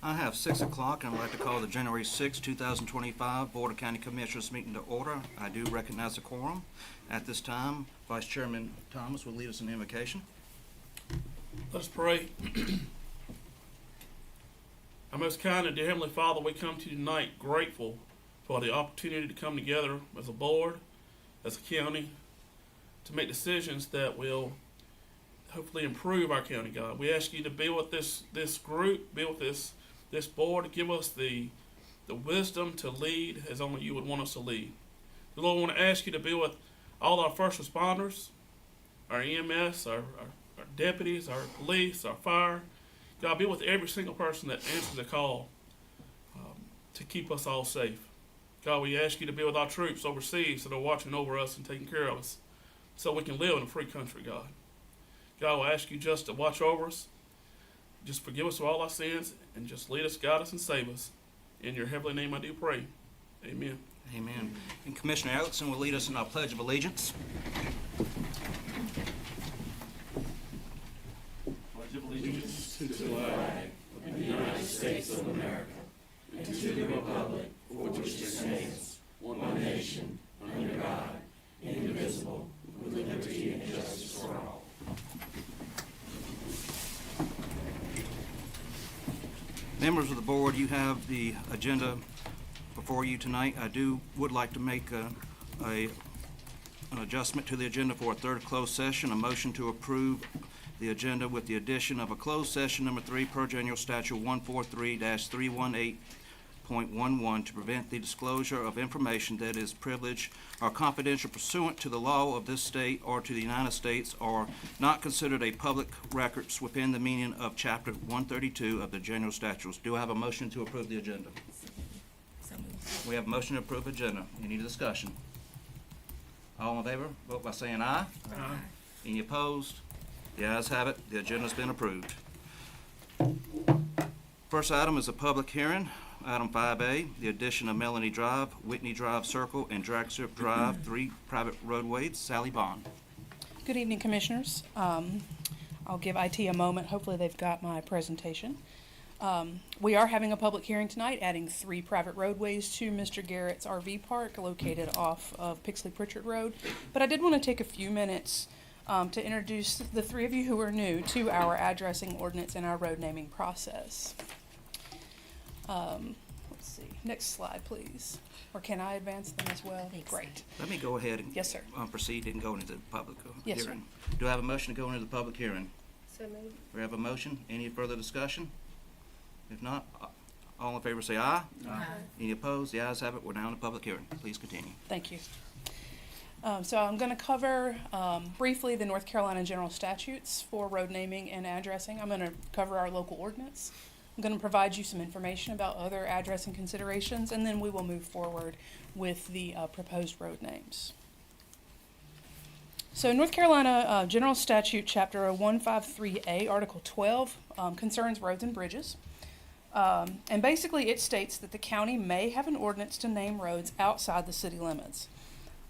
I have 6 o'clock, and I'd like to call the January 6, 2025 Board of County Commissioners meeting to order. I do recognize the quorum. At this time, Vice Chairman Thomas will lead us in the invocation. Let us pray. Our most kind and dear Heavenly Father, we come to you tonight grateful for the opportunity to come together as a board, as a county, to make decisions that will hopefully improve our county, God. We ask you to be with this group, be with this board, give us the wisdom to lead as only you would want us to lead. Lord, I want to ask you to be with all our first responders, our EMS, our deputies, our police, our fire. God, be with every single person that answers the call to keep us all safe. God, we ask you to be with our troops overseas that are watching over us and taking care of us so we can live in a free country, God. God, we ask you just to watch over us, just forgive us of all our sins, and just lead us, guide us, and save us. In your heavenly name I do pray. Amen. Amen. And Commissioner Ellison will lead us in our Pledge of Allegiance. Pledge of allegiance to the flag of the United States of America and to the republic for which it stands, one nation, under God, indivisible, with liberty and justice for all. Members of the board, you have the agenda before you tonight. I would like to make an adjustment to the agenda for a third closed session, a motion to approve the agenda with the addition of a closed session number 3 per General Statute 143-318.11 to prevent the disclosure of information that is privileged or confidential pursuant to the law of this state or to the United States or not considered a public records within the meaning of Chapter 132 of the General Statutes. Do I have a motion to approve the agenda? We have a motion to approve agenda. Any discussion? All in favor, vote by saying aye. Aye. Any opposed? The ayes have it. The agenda's been approved. First item is a public hearing. Item 5A, the addition of Melanie Drive, Whitney Drive Circle, and Dragstrip Drive, 3 private roadways. Sally Bond. Good evening, Commissioners. I'll give IT a moment. Hopefully they've got my presentation. We are having a public hearing tonight, adding 3 private roadways to Mr. Garrett's RV park located off of Pixley Pritchard Road. But I did want to take a few minutes to introduce the 3 of you who are new to our addressing ordinance and our road naming process. Let's see. Next slide, please. Or can I advance them as well? Great. Let me go ahead and Yes, sir. Proceed and go into the public Yes, hearing. Do I have a motion to go into the public hearing? So moved. We have a motion. Any further discussion? If not, all in favor say aye. Aye. Any opposed? The ayes have it. We're now in the public hearing. Please continue. Thank you. So I'm going to cover briefly the North Carolina general statutes for road naming and addressing. I'm going to cover our local ordinance. I'm going to provide you some information about other addressing considerations, and then we will move forward with the proposed road names. So North Carolina General Statute Chapter 153A, Article 12, concerns roads and bridges. And basically it states that the county may have an ordinance to name roads outside the city limits.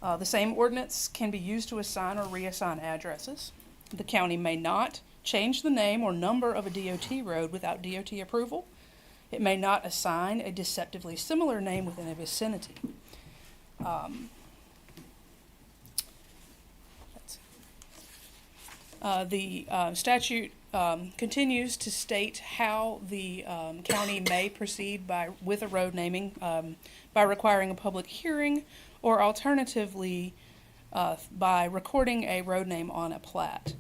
The same ordinance can be used to assign or reassign addresses. The county may not change the name or number of a DOT road without DOT approval. It may not assign a deceptively similar name within a vicinity. The statute continues to state how the county may proceed with a road naming by requiring a public hearing or alternatively by recording a road name on a plat.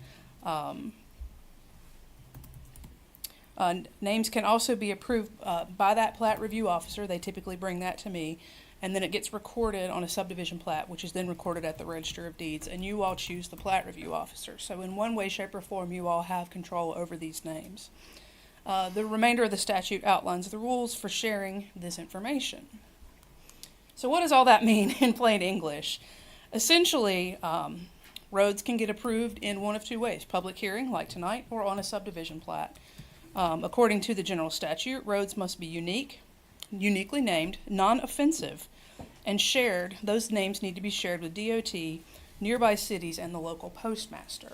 Names can also be approved by that plat review officer. They typically bring that to me, and then it gets recorded on a subdivision plat, which is then recorded at the Register of Deeds, and you all choose the plat review officer. So in one way, shape, or form, you all have control over these names. The remainder of the statute outlines the rules for sharing this information. So what does all that mean in plain English? Essentially, roads can get approved in one of 2 ways: public hearing, like tonight, or on a subdivision plat. According to the general statute, roads must be uniquely named, non-offensive, and shared. Those names need to be shared with DOT, nearby cities, and the local postmaster.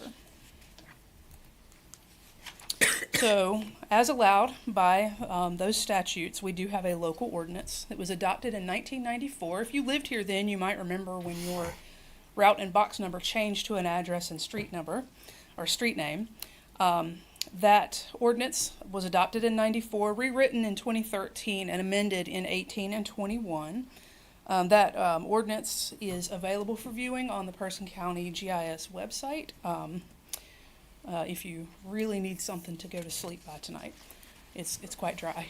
So, as allowed by those statutes, we do have a local ordinance. It was adopted in 1994. If you lived here then, you might remember when your route and box number changed to an address and street number, or street name. That ordinance was adopted in 94, rewritten in 2013, and amended in 18 and 21. That ordinance is available for viewing on the Person County GIS website. If you really need something to go to sleep by tonight. It's quite dry.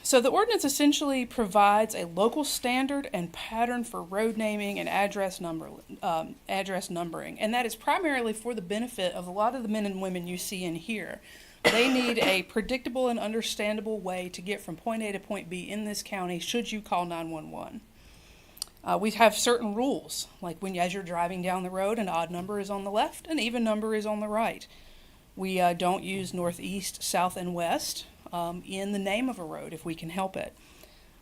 So the ordinance essentially provides a local standard and pattern for road naming and address numbering, and that is primarily for the benefit of a lot of the men and women you see in here. They need a predictable and understandable way to get from point A to point B in this county should you call 911. We have certain rules, like as you're driving down the road, an odd number is on the left, an even number is on the right. We don't use northeast, south, and west in the name of a road if we can help it.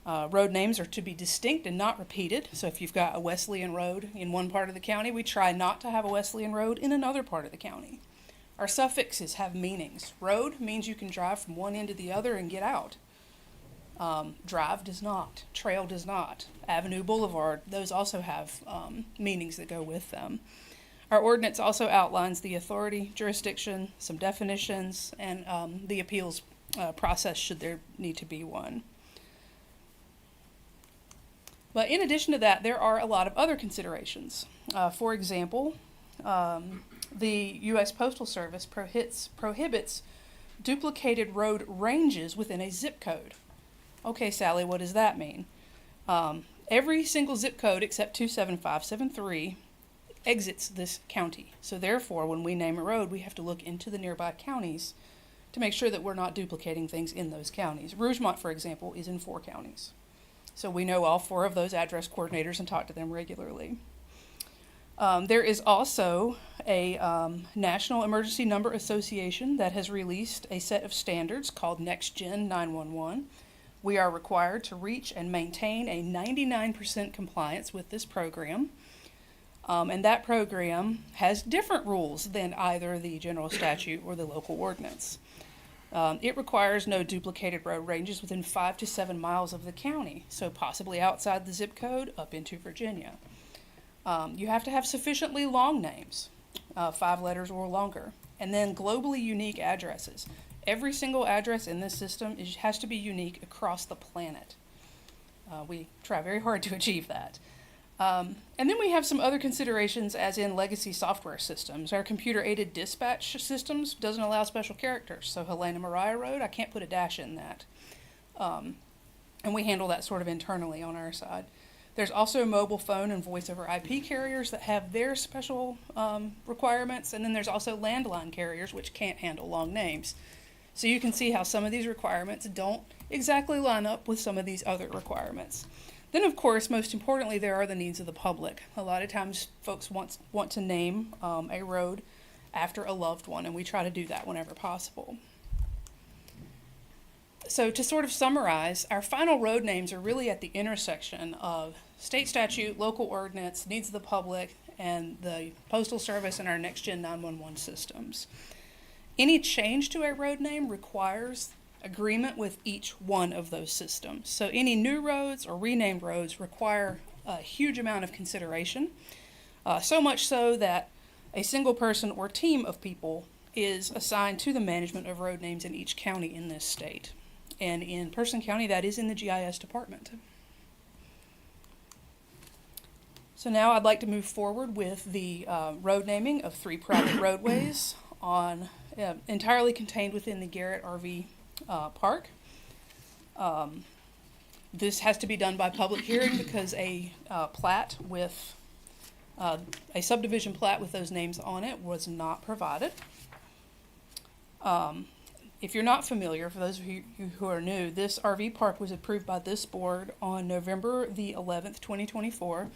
Road names are to be distinct and not repeated, so if you've got a Wesleyan Road in one part of the county, we try not to have a Wesleyan Road in another part of the county. Our suffixes have meanings. Road means you can drive from one end to the other and get out. Drive does not. Trail does not. Avenue, boulevard, those also have meanings that go with them. Our ordinance also outlines the authority, jurisdiction, some definitions, and the appeals process should there need to be one. But in addition to that, there are a lot of other considerations. For example, the U.S. Postal Service prohibits duplicated road ranges within a zip code. Okay, Sally, what does that mean? Every single zip code except 27573 exits this county. So therefore, when we name a road, we have to look into the nearby counties to make sure that we're not duplicating things in those counties. Rougemont, for example, is in 4 counties. So we know all 4 of those address coordinators and talk to them regularly. There is also a National Emergency Number Association that has released a set of standards called Next Gen 911. We are required to reach and maintain a 99% compliance with this program. And that program has different rules than either the general statute or the local ordinance. It requires no duplicated road ranges within 5 to 7 miles of the county, so possibly outside the zip code up into Virginia. You have to have sufficiently long names, 5 letters or longer, and then globally unique addresses. Every single address in this system has to be unique across the planet. We try very hard to achieve that. And then we have some other considerations, as in legacy software systems. Our computer-aided dispatch systems doesn't allow special characters. So Helena Mariah Road, I can't put a dash in that. And we handle that sort of internally on our side. There's also mobile phone and voice over IP carriers that have their special requirements. And then there's also landline carriers, which can't handle long names. So you can see how some of these requirements don't exactly line up with some of these other requirements. Then, of course, most importantly, there are the needs of the public. A lot of times folks want to name a road after a loved one, and we try to do that whenever possible. So to sort of summarize, our final road names are really at the intersection of state statute, local ordinance, needs of the public, and the Postal Service and our Next Gen 911 systems. Any change to a road name requires agreement with each one of those systems. So any new roads or renamed roads require a huge amount of consideration, so much so that a single person or team of people is assigned to the management of road names in each county in this state. And in Person County, that is in the GIS department. So now I'd like to move forward with the road naming of 3 private roadways entirely contained within the Garrett RV Park. This has to be done by public hearing because a plat with a subdivision plat with those names on it was not provided. If you're not familiar, for those of you who are new, this RV park was approved by this board on November the 11th, 2024.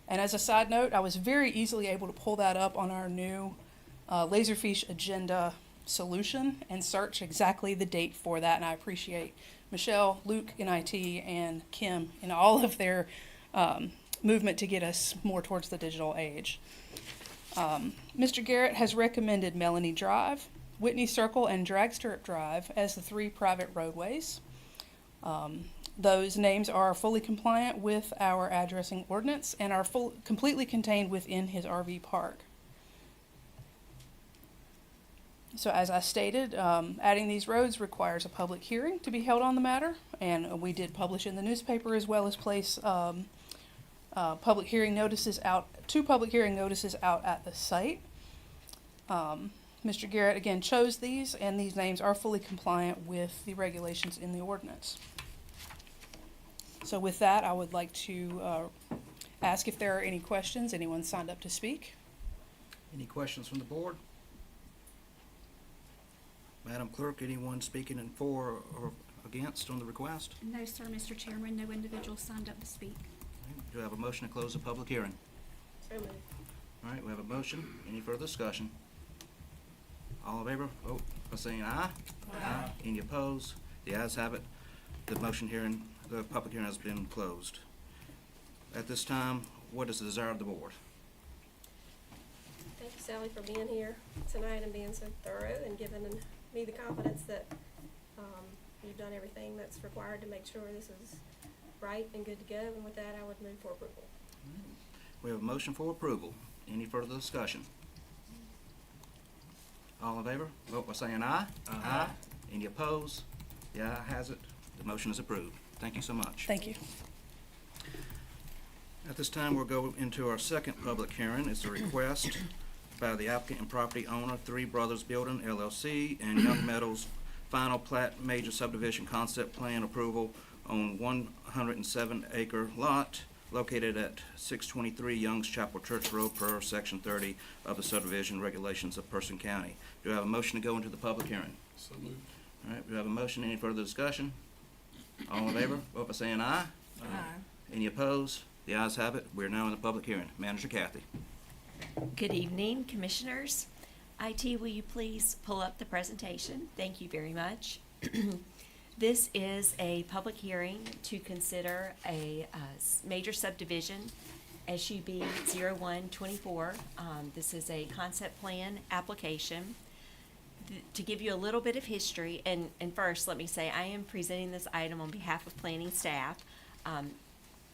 And as a side note, I was very easily able to pull that up on our new Laserfish agenda solution and search exactly the date for that. And I appreciate Michelle, Luke in IT, and Kim in all of their movement to get us more towards the digital age. Mr. Garrett has recommended Melanie Drive, Whitney Circle, and Dragstrip Drive as the 3 private roadways. Those names are fully compliant with our addressing ordinance and are completely contained within his RV park. So as I stated, adding these roads requires a public hearing to be held on the matter, and we did publish in the newspaper as well as place public hearing notices out, 2 public hearing notices out at the site. Mr. Garrett again chose these, and these names are fully compliant with the regulations in the ordinance. So with that, I would like to ask if there are any questions. Anyone signed up to speak? Any questions from the board? Madam Clerk, anyone speaking in for or against on the request? No, sir, Mr. Chairman, no individual signed up to speak. Do I have a motion to close the public hearing? So moved. All right, we have a motion. Any further discussion? All in favor, vote by saying aye. Aye. Any opposed? The ayes have it. The public hearing has been closed. At this time, what is the desire of the board? Thank you, Sally, for being here tonight and being so thorough and giving me the confidence that you've done everything that's required to make sure this is right and good to go. And with that, I would move for approval. We have a motion for approval. Any further discussion? All in favor, vote by saying aye. Aye. Any opposed? The ayes has it. The motion is approved. Thank you so much. Thank you. At this time, we'll go into our second public hearing. It's a request by the applicant and property owner, Three Brothers Building LLC, and Young Meadows final plat major subdivision concept plan approval on 107-acre lot located at 623 Young's Chapel Church Road per Section 30 of the subdivision regulations of Person County. Do I have a motion to go into the public hearing? So moved. All right, do I have a motion? Any further discussion? All in favor, vote by saying aye. Aye. Any opposed? The ayes have it. We're now in the public hearing. Manager Kathy. Good evening, Commissioners. IT, will you please pull up the presentation? Thank you very much. This is a public hearing to consider a major subdivision, SUB 0124. This is a concept plan application. To give you a little bit of history, and first let me say I am presenting this item on behalf of planning staff.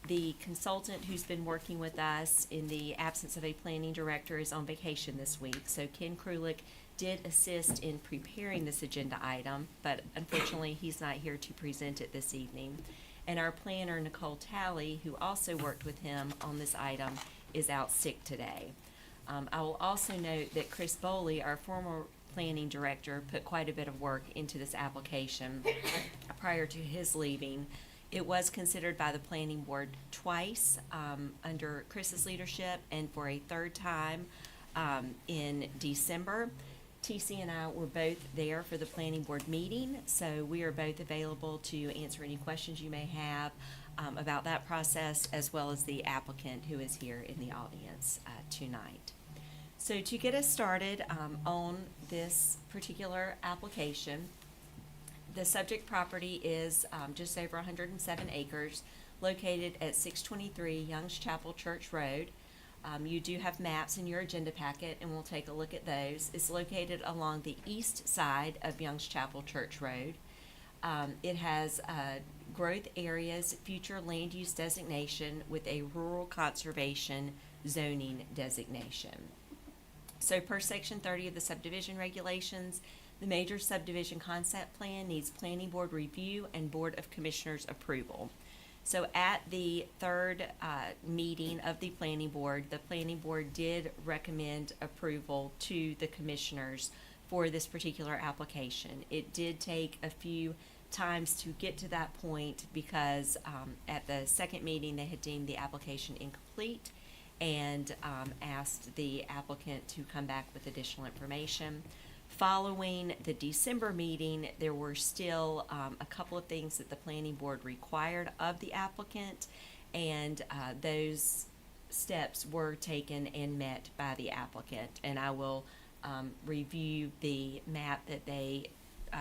The consultant who's been working with us in the absence of a planning director is on vacation this week, so Ken Krulik did assist in preparing this agenda item, but unfortunately he's not here to present it this evening. And our planner, Nicole Talley, who also worked with him on this item, is out sick today. I will also note that Chris Boley, our former planning director, put quite a bit of work into this application prior to his leaving. It was considered by the planning board twice under Chris's leadership and for a third time in December. TC and I were both there for the planning board meeting, so we are both available to answer any questions you may have about that process, as well as the applicant who is here in the audience tonight. So to get us started on this particular application, the subject property is just over 107 acres, located at 623 Young's Chapel Church Road. You do have maps in your agenda packet, and we'll take a look at those. It's located along the east side of Young's Chapel Church Road. It has growth areas, future land use designation with a rural conservation zoning designation. So per Section 30 of the subdivision regulations, the major subdivision concept plan needs planning board review and board of commissioners approval. So at the third meeting of the planning board did recommend approval to the commissioners for this particular application. It did take a few times to get to that point because at the second meeting they had deemed the application incomplete and asked the applicant to come back with additional information. Following the December meeting, there were still a couple of things that the planning board required of the applicant, and those steps were taken and met by the applicant. And I will review the map that they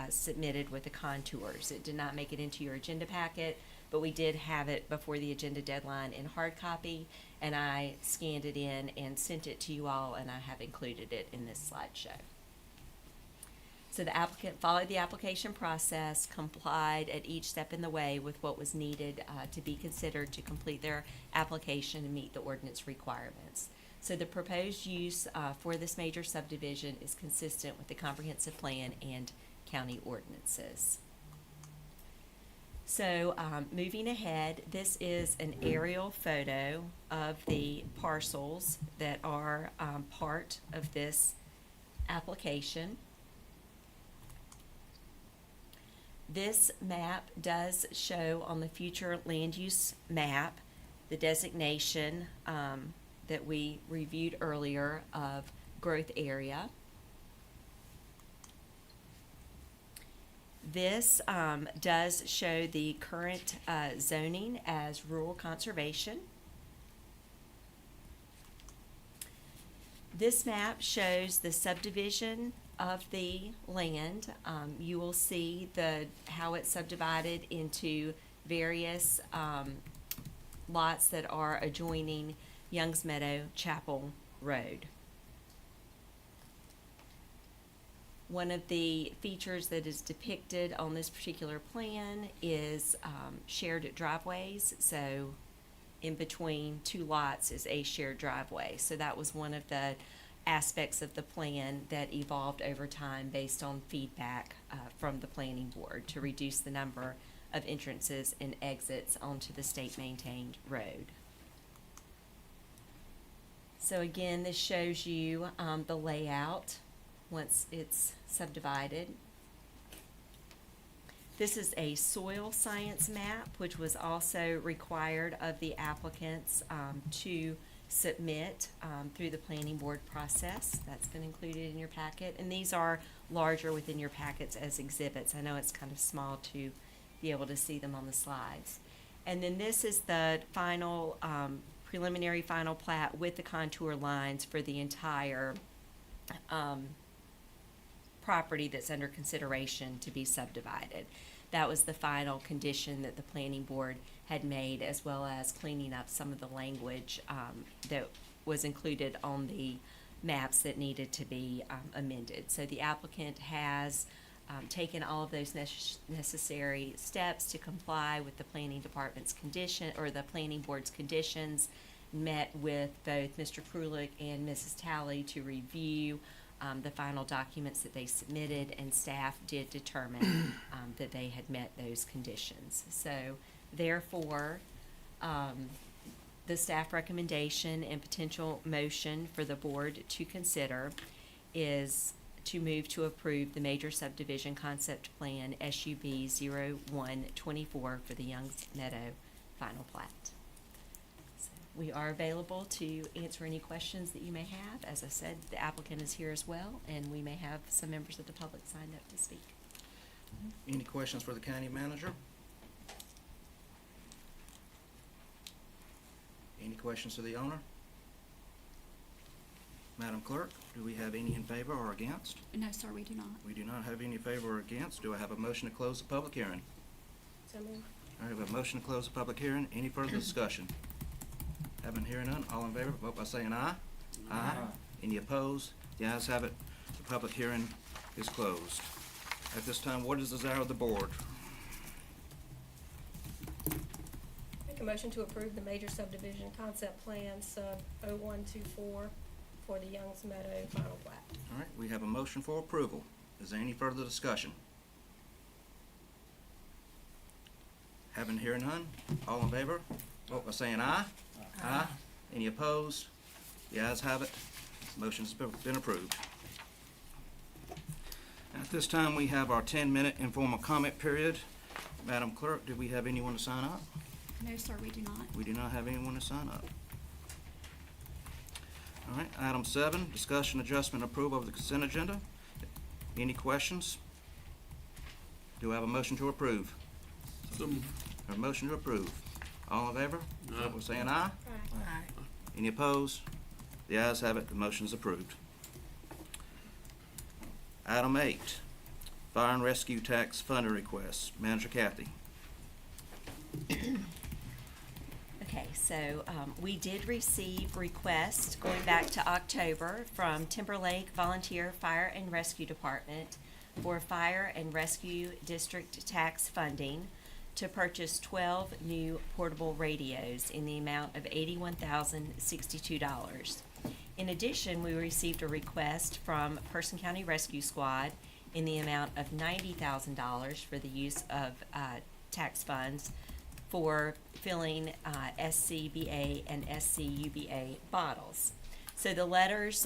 submitted with the contours. It did not make it into your agenda packet, but we did have it before the agenda deadline in hard copy, and I scanned it in and sent it to you all, and I have included it in this slideshow. So the applicant followed the application process, complied at each step in the way with what was needed to be considered to complete their application and meet the ordinance requirements. So the proposed use for this major subdivision is consistent with the comprehensive plan and county ordinances. So moving ahead, this is an aerial photo of the parcels that are part of this application. This map does show on the future land use map the designation that we reviewed earlier of growth area. This does show the current zoning as rural conservation. This map shows the subdivision of the land. You will see how it's subdivided into various lots that are adjoining Youngs Meadow Chapel Road. One of the features that is depicted on this particular plan is shared driveways. So in between two lots is a shared driveway. So that was one of the aspects of the plan that evolved over time based on feedback from the planning board to reduce the number of entrances and exits onto the state maintained road. So again, this shows you the layout once it's subdivided. This is a soil science map, which was also required of the applicants to submit through the planning board process. That's been included in your packet, and these are larger within your packets as exhibits. I know it's kind of small to be able to see them on the slides. And then this is the final preliminary final plat with the contour lines for the entire property that's under consideration to be subdivided. That was the final condition that the planning board had made, as well as cleaning up some of the language that was included on the maps that needed to be amended. So the applicant has taken all of those necessary steps to comply with the planning department's condition, or the planning board's conditions, met with both Mr. Krulik and Mrs. Talley to review the final documents that they submitted, and staff did determine that they had met those conditions. So therefore, the staff recommendation and potential motion for the board to consider is to move to approve the major subdivision concept plan SUB 0124 for the Youngs Meadow final plat. So we are available to answer any questions that you may have. As I said, the applicant is here as well, and we may have some members of the public signed up to speak. Any questions for the county manager? Any questions to the owner? Madam Clerk, do we have any in favor or against? No, sir, we do not. We do not have any in favor or against. Do I have a motion to close the public hearing? So moved. I have a motion to close the public hearing. Any further discussion? Having hearing none, all in favor, vote by saying aye. Aye. Any opposed? The ayes have it. The public hearing is closed. At this time, what is the desire of the board? Make a motion to approve the major subdivision concept plan sub 0124 for the Youngs Meadow final plat. All right, we have a motion for approval. Is there any further discussion? Having hearing none, all in favor, vote by saying aye. Aye. Any opposed? The ayes have it. Motion's been approved. At this time, we have our 10-minute informal comment period. Madam Clerk, do we have anyone to sign up? No, sir, we do not. We do not have anyone to sign up. All right, item 7, discussion, adjustment, approval of the consent agenda. Any questions? Do I have a motion to approve? A motion to approve. All in favor? Vote by saying aye. Aye. Any opposed? The ayes have it. The motion is approved. Item 8, Fire and Rescue Tax Funding Request. Manager Kathy. Okay, so we did receive requests going back to October from Timberlake Volunteer Fire and Rescue Department for Fire and Rescue District tax funding to purchase 12 new portable radios in the amount of $81,062. In addition, we received a request from Person County Rescue Squad in the amount of $90,000 for the use of tax funds for filling SCBA and SCUBA bottles. So the letters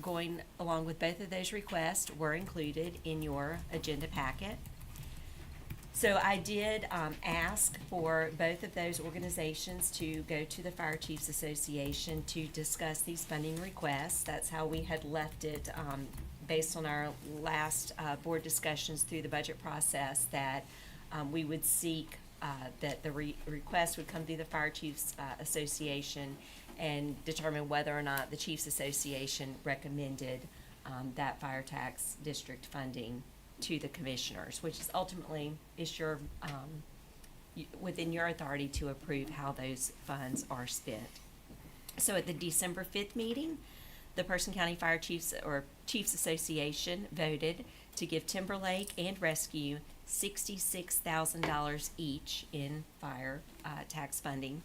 going along with both of those requests were included in your agenda packet. So I did ask for both of those organizations to go to the Fire Chiefs Association to discuss these funding requests. That's how we had left it based on our last board discussions through the budget process, that we would seek that the request would come through the Fire Chiefs Association and determine whether or not the Chiefs Association recommended that fire tax district funding to the commissioners, which is ultimately your within your authority to approve how those funds are spent. So at the December 5th meeting, the Person County Fire Chiefs or Chiefs Association voted to give Timberlake and Rescue $66,000 each in fire tax funding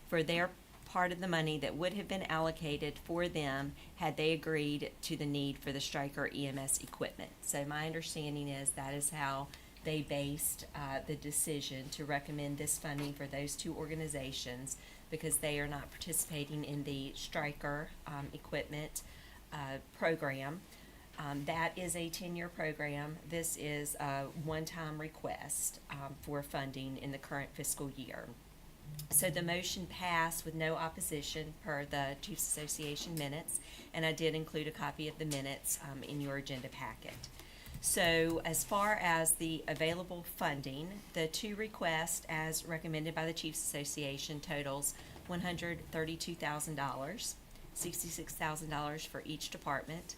for their part of the money that would have been allocated for them had they agreed to the need for the Stryker EMS equipment. So my understanding is that is how they based the decision to recommend this funding for those two organizations, because they are not participating in the Stryker equipment program. That is a 10-year program. This is a one-time request for funding in the current fiscal year. So the motion passed with no opposition per the Chiefs Association minutes, and I did include a copy of the minutes in your agenda packet. So as far as the available funding, the two requests as recommended by the Chiefs Association totals $132,000, $66,000 for each department.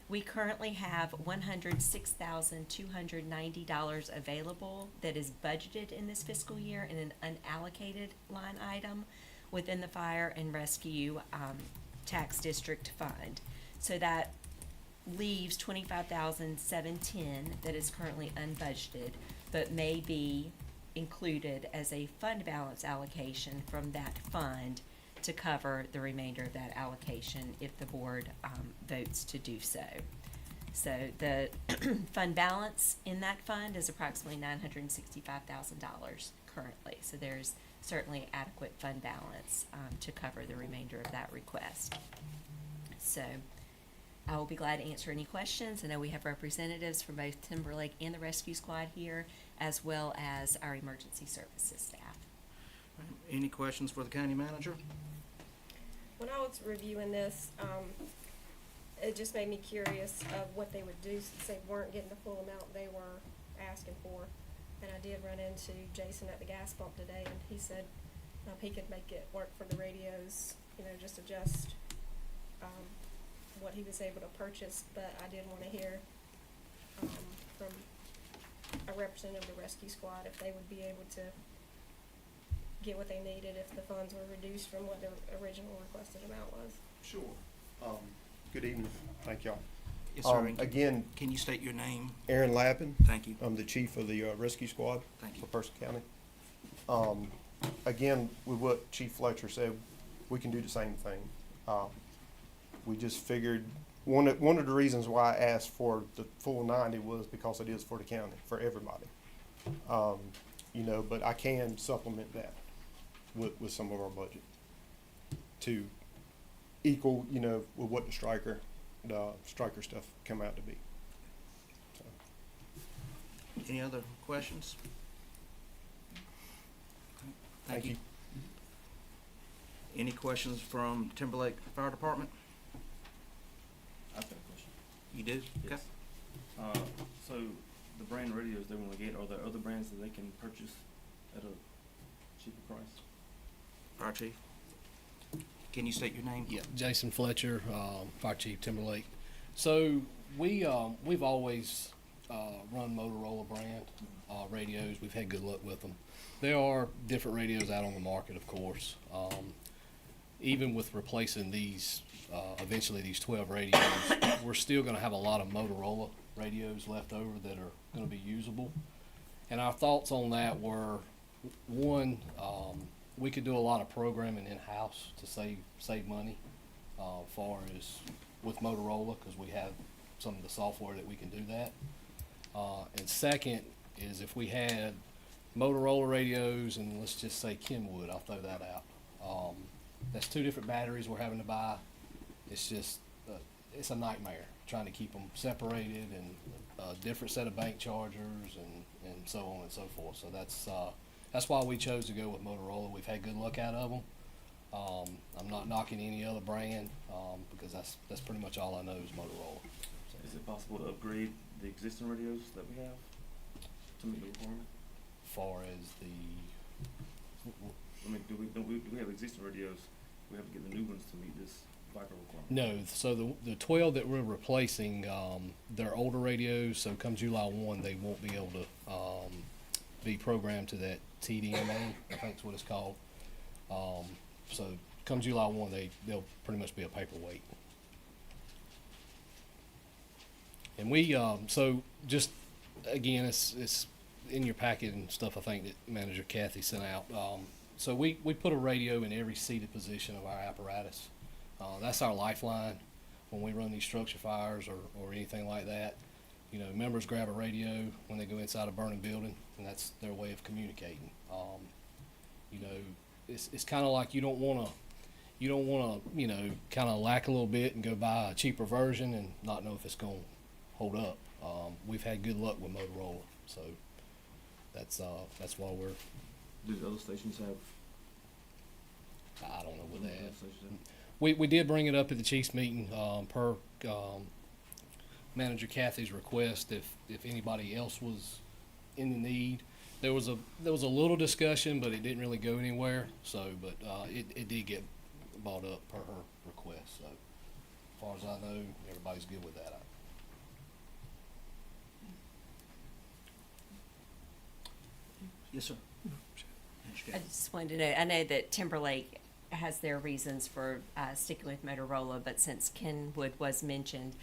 We currently have $106,290 available that is budgeted in this fiscal year in an unallocated line item within the Fire and Rescue Tax District Fund. So that leaves $25,710 that is currently unbudgeted, but may be included as a fund balance allocation from that fund to cover the remainder of that allocation if the board votes to do so. So the fund balance in that fund is approximately $965,000 currently. So there's certainly adequate fund balance to cover the remainder of that request. So I will be glad to answer any questions. I know we have representatives from both Timberlake and the Rescue Squad here, as well as our emergency services staff. Any questions for the county manager? When I was reviewing this, it just made me curious of what they would do since they weren't getting the full amount they were asking for. And I did run into Jason at the gas pump today, and he said he could make it work for the radios, just adjust what he was able to purchase. But I did want to hear from a representative of the rescue squad if they would be able to get what they needed if the funds were reduced from what the original requested amount was. Sure. Good evening. Thank y'all. Yes, sir. And Again, can you state your name? Aaron Lappin. Thank you. I'm the chief of the rescue squad Thank you. for Person County. Again, with what Chief Fletcher said, we can do the same thing. We just figured one of the reasons why I asked for the full 90 was because it is for the county, for everybody. But I can supplement that with some of our budget to equal, with what the Stryker stuff come out to be. So. Any other questions? Thank you. Any questions from Timberlake Fire Department? I've got a question. You do? Yes. So the brand radios they want to get, are there other brands that they can purchase at a cheaper price? Fire Chief? Can you state your name? Yeah, Jason Fletcher, Fire Chief Timberlake. So we've always run Motorola brand radios. We've had good luck with them. There are different radios out on the market, of course. Even with replacing these, eventually these 12 radios, we're still going to have a lot of Motorola radios left over that are going to be usable. And our thoughts on that were, one, we could do a lot of programming in-house to save money, far as with Motorola, because we have some of the software that we can do that. And second is if we had Motorola radios and let's just say Kenwood, I'll throw that out. That's two different batteries we're having to buy. It's just, it's a nightmare trying to keep them separated and a different set of bank chargers and so on and so forth. So that's why we chose to go with Motorola. We've had good luck out of them. I'm not knocking any other brand because that's pretty much all I know is Motorola. Is it possible to upgrade the existing radios that we have to meet the requirement? Far as the, I mean, do we have existing radios? We have to get the new ones to meet this Viper requirement. no, so the 12 that we're replacing, they're older radios, so come July 1, they won't be able to be programmed to that TDMA, I think is what it's called. So come July 1, they'll pretty much be a paperweight. And we, so just, again, it's in your packet and stuff I think that Manager Kathy sent out. So we put a radio in every seated position of our apparatus. That's our lifeline when we run these structure fires or anything like that. You know, members grab a radio when they go inside a burning building, and that's their way of communicating. You know, it's kind of like you don't want to, you know, kind of lack a little bit and go buy a cheaper version and not know if it's going to hold up. We've had good luck with Motorola, so that's why we're. Do the other stations have? I don't know what do they the other have. stations have? We did bring it up at the Chiefs meeting per Manager Kathy's request. If anybody else was in the need, there was a little discussion, but it didn't really go anywhere. So, but it did get brought up per her request. So, as far as I know, everybody's good with that. Yes, sir. I just wanted to know, I know that Timberlake has their reasons for sticking with Motorola, but since Kenwood was mentioned,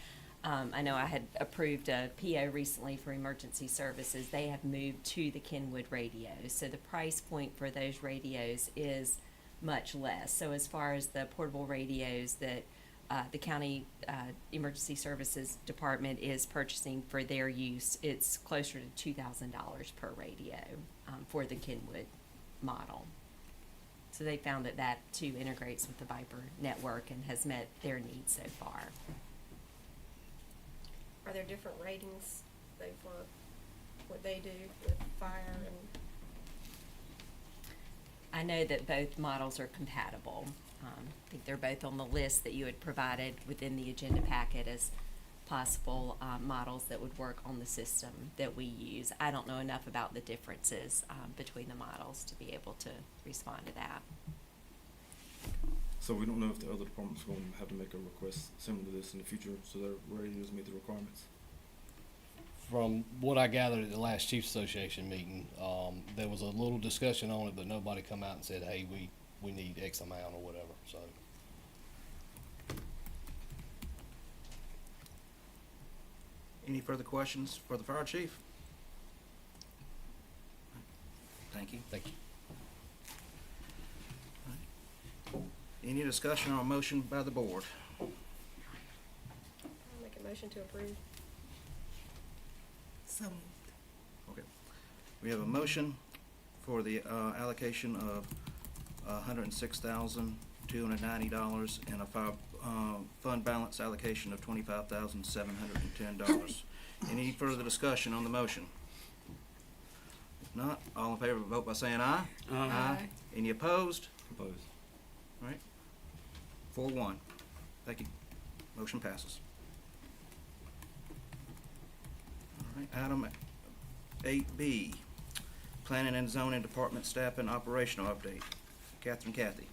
I know I had approved a PO recently for emergency services. They have moved to the Kenwood radios, so the price point for those radios is much less. So as far as the portable radios that the county emergency services department is purchasing for their use, it's closer to $2,000 per radio for the Kenwood model. So they found that too integrates with the Viper network and has met their needs so far. Are there different ratings for what they do with fire and? I know that both models are compatible. I think they're both on the list that you had provided within the agenda packet as possible models that would work on the system that we use. I don't know enough about the differences between the models to be able to respond to that. So we don't know if the other departments are going to have to make a request similar to this in the future, so their radios meet the requirements. From what I gathered at the last Chiefs Association meeting, there was a little discussion on it, but nobody come out and said, "Hey, we need X amount or whatever." So. Any further questions for the fire chief? Thank you. Thank you. Any discussion or motion by the board? I'll make a motion to approve. Okay. We have a motion for the allocation of $106,290 and a fund balance allocation of $25,710. Any further discussion on the motion? If not, all in favor, vote by saying aye. Aye. Any opposed? Opposed. All right. 4-1. Thank you. Motion passes. All right, item 8B, Planning and Zoning Department Staff and Operational Update. Kathy.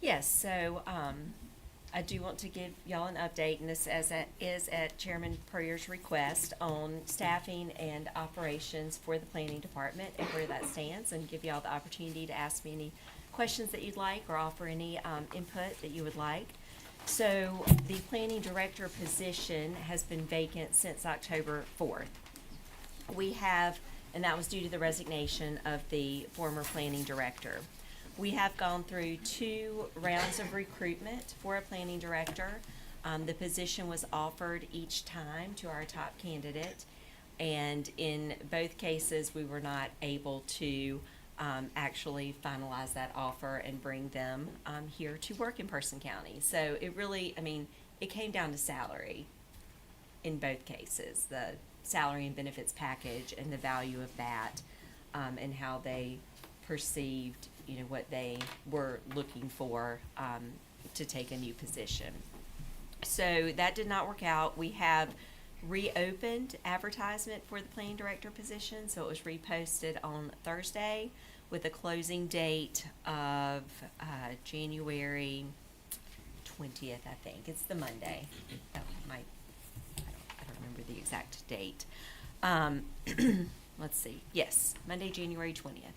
Yes, so I do want to give y'all an update, and this is at Chairman Puryear's request on staffing and operations for the planning department and where that stands, and give y'all the opportunity to ask me any questions that you'd like or offer any input that you would like. So the planning director position has been vacant since October 4th. We have, and that was due to the resignation of the former planning director. We have gone through 2 rounds of recruitment for a planning director. The position was offered each time to our top candidate, and in both cases, we were not able to actually finalize that offer and bring them here to work in Person County. So it really, it came down to salary in both cases, the salary and benefits package and the value of that, and how they perceived, what they were looking for to take a new position. So that did not work out. We have reopened advertisement for the planning director position, so it was reposted on Thursday with a closing date of January 20th, I think. It's the Monday. I don't remember the exact date. Let's see. Yes, Monday, January 20th.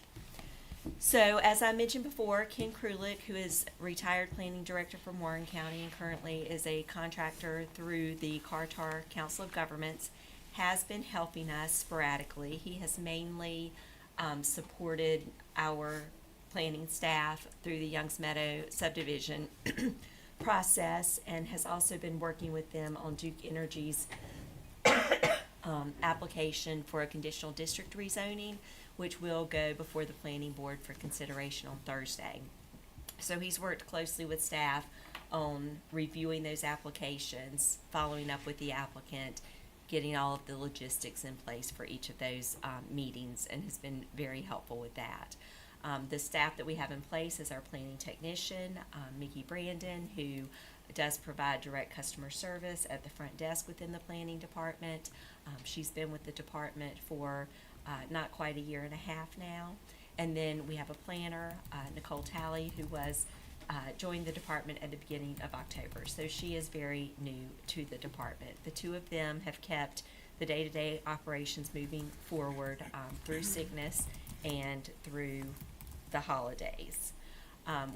So, as I mentioned before, Ken Krulik, who is retired planning director from Warren County and currently is a contractor through the Carter Council of Governments, has been helping us sporadically. He has mainly supported our planning staff through the Youngs Meadow subdivision process, and has also been working with them on Duke Energy's application for a conditional district rezoning, which will go before the planning board for consideration on Thursday. So he's worked closely with staff on reviewing those applications, following up with the applicant, getting all of the logistics in place for each of those meetings, and has been very helpful with that. The staff that we have in place is our planning technician, Mickey Brandon, who does provide direct customer service at the front desk within the planning department. She's been with the department for not quite a year and a half now. And then we have a planner, Nicole Talley, who was joined the department at the beginning of October. So she is very new to the department. The 2 of them have kept the day-to-day operations moving forward through sickness and through the holidays.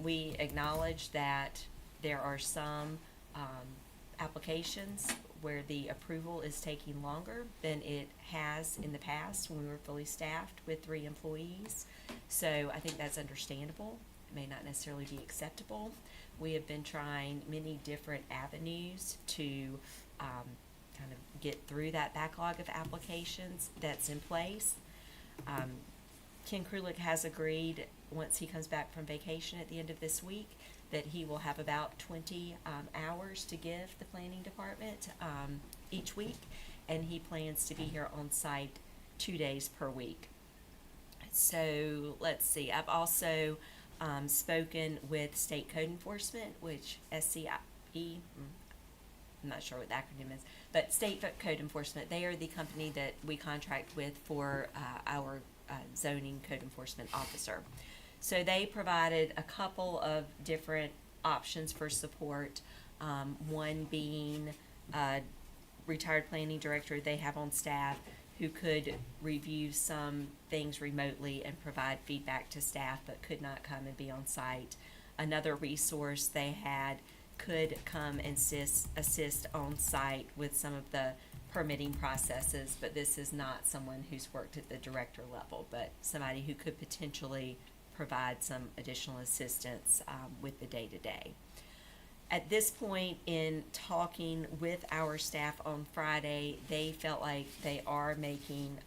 We acknowledge that there are some applications where the approval is taking longer than it has in the past when we were fully staffed with 3 employees. So I think that's understandable. It may not necessarily be acceptable. We have been trying many different avenues to kind of get through that backlog of applications that's in place. Ken Krulik has agreed, once he comes back from vacation at the end of this week, that he will have about 20 hours to give the planning department each week, and he plans to be here on site 2 days per week. So let's see, I've also spoken with State Code Enforcement, which SCIE, I'm not sure what the acronym is, but State Code Enforcement, they are the company that we contract with for our zoning code enforcement officer. So they provided a couple of different options for support, one being a retired planning director they have on staff who could review some things remotely and provide feedback to staff but could not come and be on site. Another resource they had could come and assist on site with some of the permitting processes, but this is not someone who's worked at the director level, but somebody who could potentially provide some additional assistance with the day-to-day. At this point in talking with our staff on Friday, they felt like they are making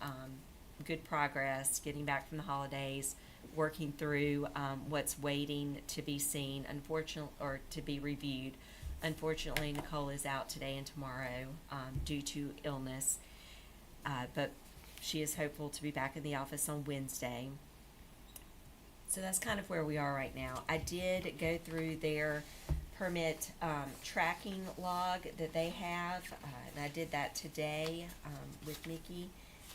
good progress, getting back from the holidays, working through what's waiting to be seen, or to be reviewed. Unfortunately, Nicole is out today and tomorrow due to illness, but she is hopeful to be back in the office on Wednesday. So that's kind of where we are right now. I did go through their permit tracking log that they have, and I did that today with Mickey,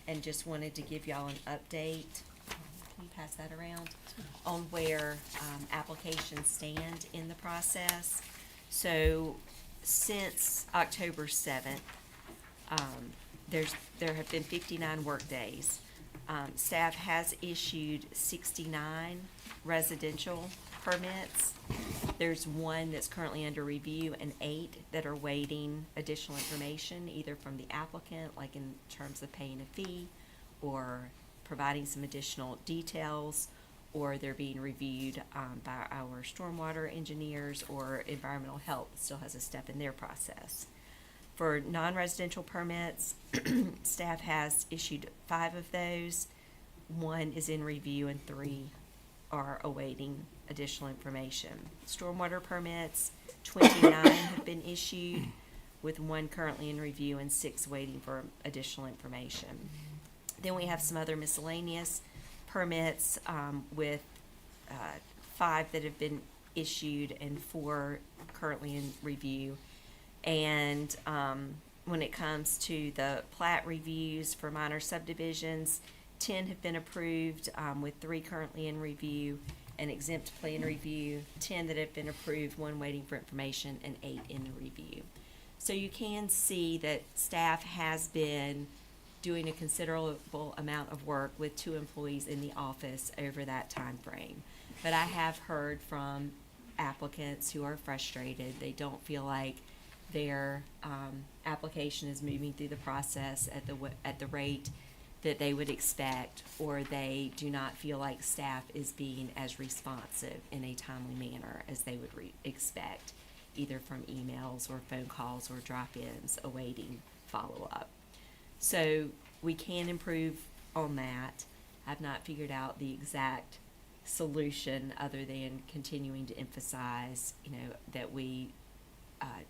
and just wanted to give y'all an update. Can you pass that around? On where applications stand in the process. So since October 7th, there have been 59 work days. Staff has issued 69 residential permits. There's one that's currently under review and 8 that are waiting additional information, either from the applicant, like in terms of paying a fee, or providing some additional details, or they're being reviewed by our stormwater engineers, or environmental health still has a step in their process. For non-residential permits, staff has issued 5 of those. 1 is in review and 3 are awaiting additional information. Stormwater permits, 29 have been issued, with 1 currently in review and 6 waiting for additional information. Then we have some other miscellaneous permits with 5 that have been issued and 4 currently in review. And when it comes to the plat reviews for minor subdivisions, 10 have been approved, with 3 currently in review, an exempt plan review, 10 that have been approved, 1 waiting for information, and 8 in the review. So you can see that staff has been doing a considerable amount of work with 2 employees in the office over that time frame. But I have heard from applicants who are frustrated. They don't feel like their application is moving through the process at the rate that they would expect, or they do not feel like staff is being as responsive in a timely manner as they would expect, either from emails or phone calls or drop-ins awaiting follow-up. So we can improve on that. I've not figured out the exact solution other than continuing to emphasize, that we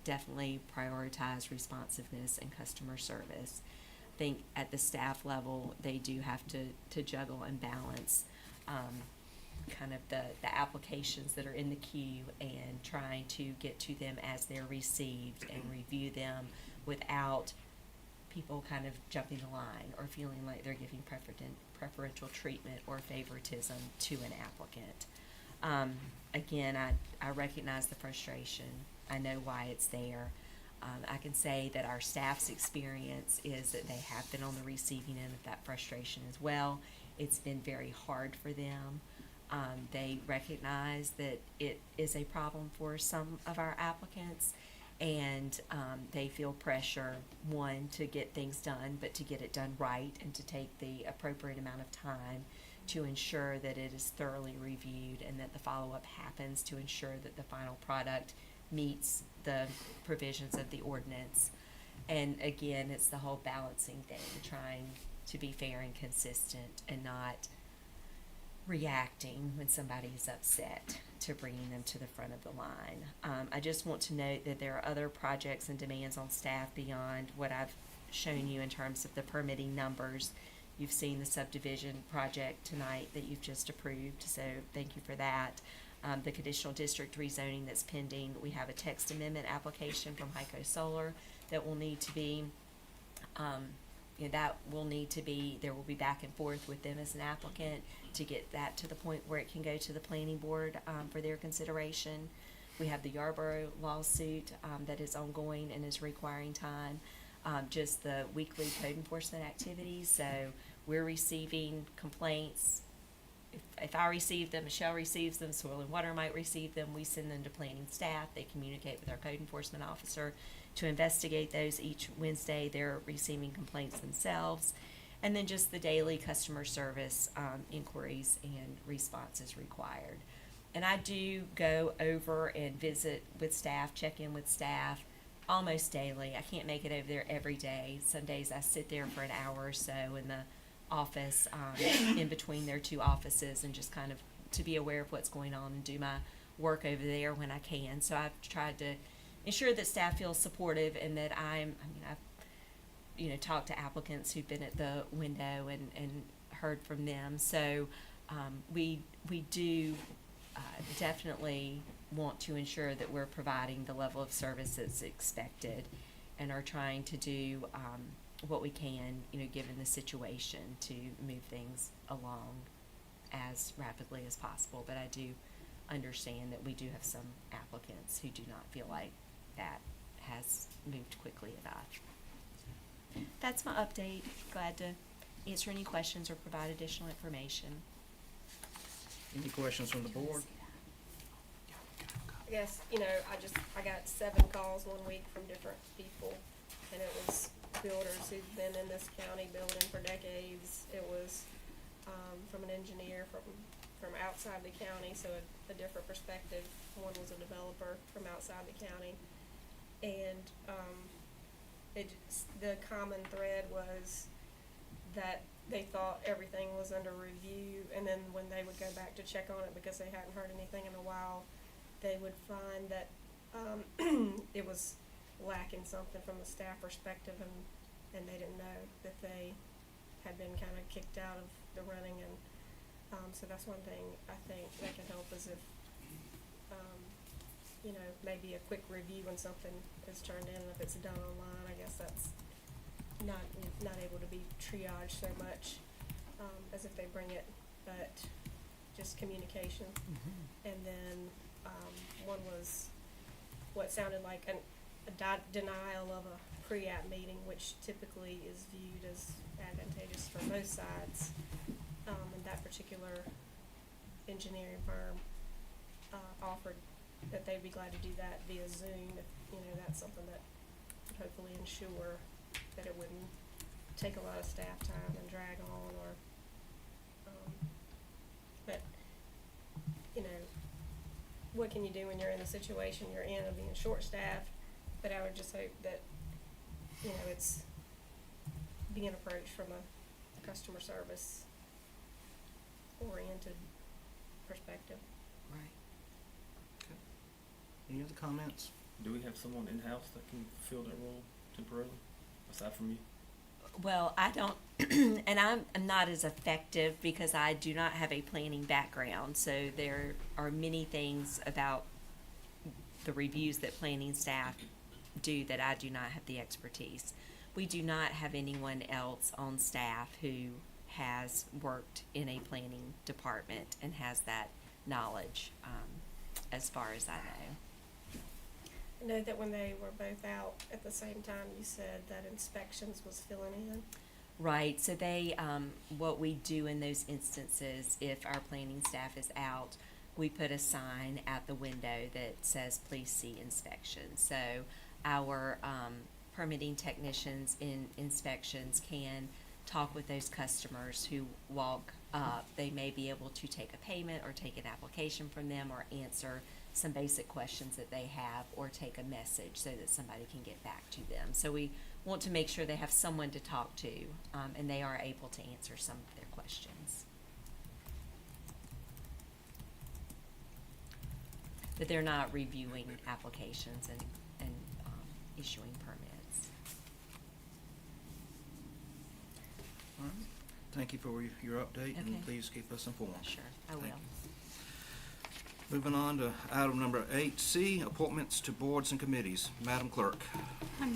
definitely prioritize responsiveness and customer service. I think at the staff level, they do have to juggle and balance kind of the applications that are in the queue and trying to get to them as they're received and review them without people kind of jumping the line or feeling like they're giving preferential treatment or favoritism to an applicant. Again, I recognize the frustration. I know why it's there. I can say that our staff's experience is that they have been on the receiving end of that frustration as well. It's been very hard for them. They recognize that it is a problem for some of our applicants, and they feel pressure, 1, to get things done, but to get it done right and to take the appropriate amount of time to ensure that it is thoroughly reviewed and that the follow-up happens to ensure that the final product meets the provisions of the ordinance. And again, it's the whole balancing thing, trying to be fair and consistent and not reacting when somebody is upset to bringing them to the front of the line. I just want to note that there are other projects and demands on staff beyond what I've shown you in terms of the permitting numbers. You've seen the subdivision project tonight that you've just approved, so thank you for that. The conditional district rezoning that's pending. We have a text amendment application from Hyco Solar that will need to be, there will be back and forth with them as an applicant to get that to the point where it can go to the planning board for their consideration. We have the Yarborough lawsuit that is ongoing and is requiring time. Just the weekly code enforcement activities. So we're receiving complaints. If I receive them, Michelle receives them, Soil and Water might receive them, we send them to planning staff. They communicate with our code enforcement officer to investigate those. Each Wednesday they're receiving complaints themselves. And then just the daily customer service inquiries and responses required. And I do go over and visit with staff, check in with staff almost daily. I can't make it over there every day. Some days I sit there for an hour or so in the office, in between their 2 offices, and just kind of to be aware of what's going on and do my work over there when I can. So I've tried to ensure that staff feels supportive and that I've talked to applicants who've been at the window and heard from them. So we do definitely want to ensure that we're providing the level of service that's expected and are trying to do what we can, given the situation, to move things along as rapidly as possible. But I do understand that we do have some applicants who do not feel like that has moved quickly enough. That's my update. Glad to answer any questions or provide additional information. Any questions from the board? I guess, I got 7 calls one week from different people, and it was builders who've been in this county building for decades. It was, from an engineer from outside the county, so a different perspective. One was a developer from outside the county. And, the common thread was that they thought everything was under review, and then when they would go back to check on it because they hadn't heard anything in a while, they would find that it was lacking something from a staff perspective, and they didn't know that they had been kind of kicked out of the running. And so that's one thing I think that can help is if maybe a quick review when something is turned in, and if it's done online, I guess that's not able to be triaged so much as if they bring it, but just communication. And then one was what sounded like a denial of a pre-app meeting, which typically is viewed as advantageous for both sides. And that particular engineering firm offered that they'd be glad to do that via Zoom if, that's something that would hopefully ensure that it wouldn't take a lot of staff time and drag on, or, but, what can you do when you're in the situation you're in of being short-staffed? But I would just hope that, it's being approached from a customer service oriented perspective. Right. Any other comments? Do we have someone in-house that can fill that role temporarily, aside from you? Well, I don't, and I'm not as effective because I do not have a planning background. So there are many things about the reviews that planning staff do that I do not have the expertise. We do not have anyone else on staff who has worked in a planning department and has that knowledge, as far as I know. I know that when they were both out at the same time, you said that inspections was filling in. Right, so they, what we do in those instances, if our planning staff is out, we put a sign at the window that says, please see inspection. So our permitting technicians in inspections can talk with those customers who walk up. They may be able to take a payment or take an application from them or answer some basic questions that they have or take a message so that somebody can get back to them. So we want to make sure they have someone to talk to, and they are able to answer some of their questions. But they're not reviewing applications and issuing permits. All right. Thank you for your update, Okay. and please keep us informed. Sure, I will. Thank you. Moving on to item number 8C, appointments to boards and committees. Madam Clerk.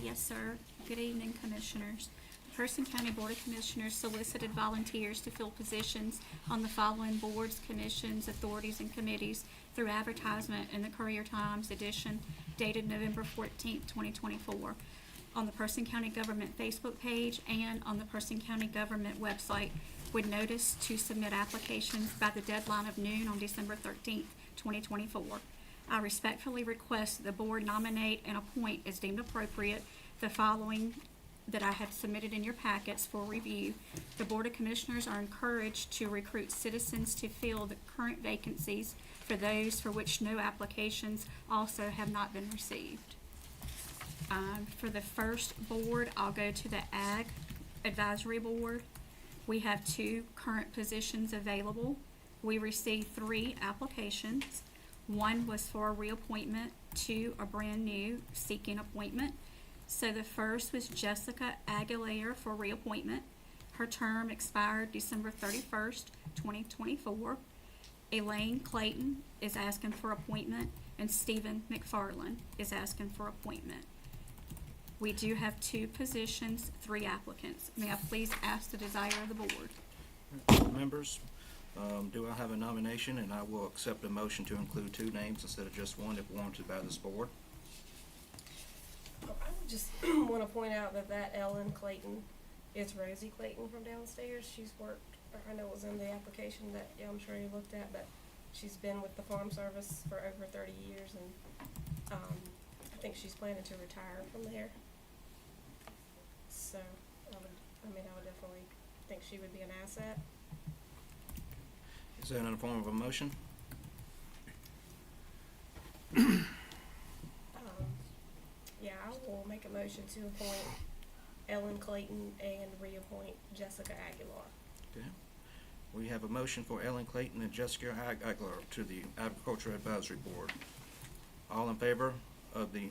Yes, sir. Good evening, Commissioners. The Person County Board of Commissioners solicited volunteers to fill positions on the following boards, commissions, authorities, and committees through advertisement in the Courier-Times edition dated November 14th, 2024, on the Person County Government Facebook page and on the Person County Government website, with notice to submit applications by the deadline of noon on December 13th, 2024. I respectfully request the board nominate and appoint as deemed appropriate the following that I have submitted in your packets for review. The Board of Commissioners are encouraged to recruit citizens to fill the current vacancies for those for which no applications also have not been received. For the first board, I'll go to the Ag Advisory Board. We have 2 current positions available. We received 3 applications. 1 was for a reappointment, 2 are brand new seeking appointment. So the first was Jessica Aguilera for reappointment. Her term expired December 31st, 2024. Elaine Clayton is asking for appointment, and Stephen McFarland is asking for appointment. We do have 2 positions, 3 applicants. May I please ask the desire of the board? Members, Do I have a nomination? And I will accept a motion to include two names instead of just one if warranted by this board. I would just want to point out that Ellen Clayton is Rosie Clayton from downstairs. She's worked, I know it was in the application that I'm sure you looked at, but she's been with the Farm Service for over 30 years, and I think she's planning to retire from there. So I would definitely think she would be an asset. Is that in the form of a motion? Yeah, I will make a motion to appoint Ellen Clayton and reappoint Jessica Aguilar. Okay. We have a motion for Ellen Clayton and Jessica Aguilar to the Agriculture Advisory Board. All in favor of the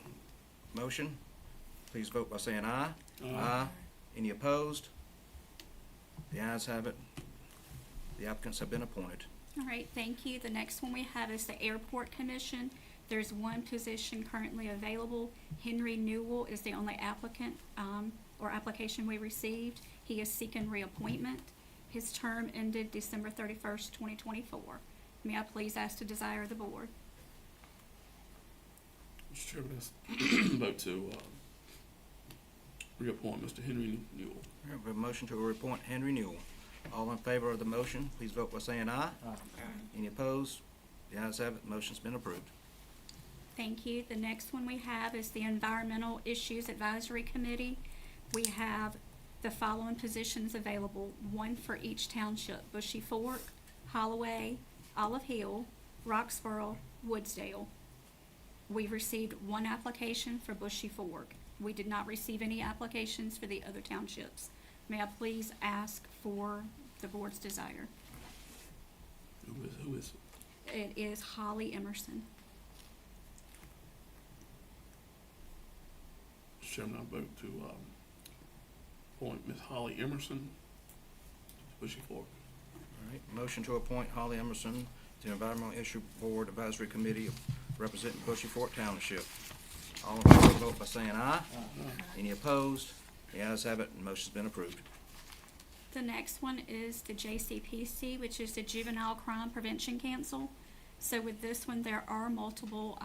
motion, please vote by saying aye. Aye. Any opposed? The ayes have it. The applicants have been appointed. All right, thank you. The next one we have is the Airport Commission. There's one position currently available. Henry Newell is the only applicant, or application we received. He is seeking reappointment. His term ended December 31st, 2024. May I please ask the desire of the board? Mr. Chairman, I vote to reappoint Mr. Henry Newell. We have a motion to reappoint Henry Newell. All in favor of the motion, please vote by saying aye. Any opposed? The ayes have it. Motion's been approved. Thank you. The next one we have is the Environmental Issues Advisory Committee. We have the following positions available, one for each township: Bushy Fork, Holloway, Olive Hill, Roxboro, Woodsdale. We received one application for Bushy Fork. We did not receive any applications for the other townships. May I please ask for the board's desire? Who is it? It is Holly Emerson. Mr. Chairman, I vote to appoint Ms. Holly Emerson to Bushy Fork. All right, motion to appoint Holly Emerson to the Environmental Issue Board Advisory Committee representing Bushy Fork Township. All in favor, vote by saying aye. Any opposed? The ayes have it, and motion's been approved. The next one is the JCPC, which is the Juvenile Crime Prevention Council. So with this one, there are multiple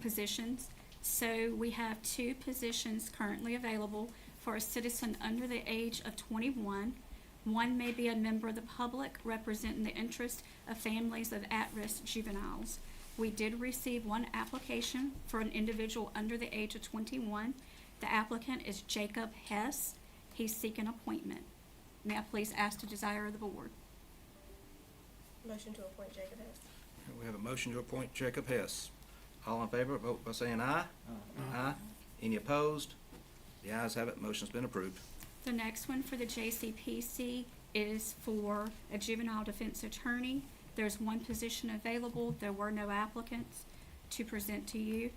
positions. So we have two positions currently available for a citizen under the age of 21. One may be a member of the public representing the interest of families of at-risk juveniles. We did receive one application for an individual under the age of 21. The applicant is Jacob Hess. He's seeking appointment. May I please ask the desire of the board? Motion to appoint Jacob Hess. We have a motion to appoint Jacob Hess. All in favor, vote by saying aye. Aye. Any opposed? The ayes have it, motion's been approved. The next one for the JCPC is for a juvenile defense attorney. There's one position available. There were no applicants to present to you.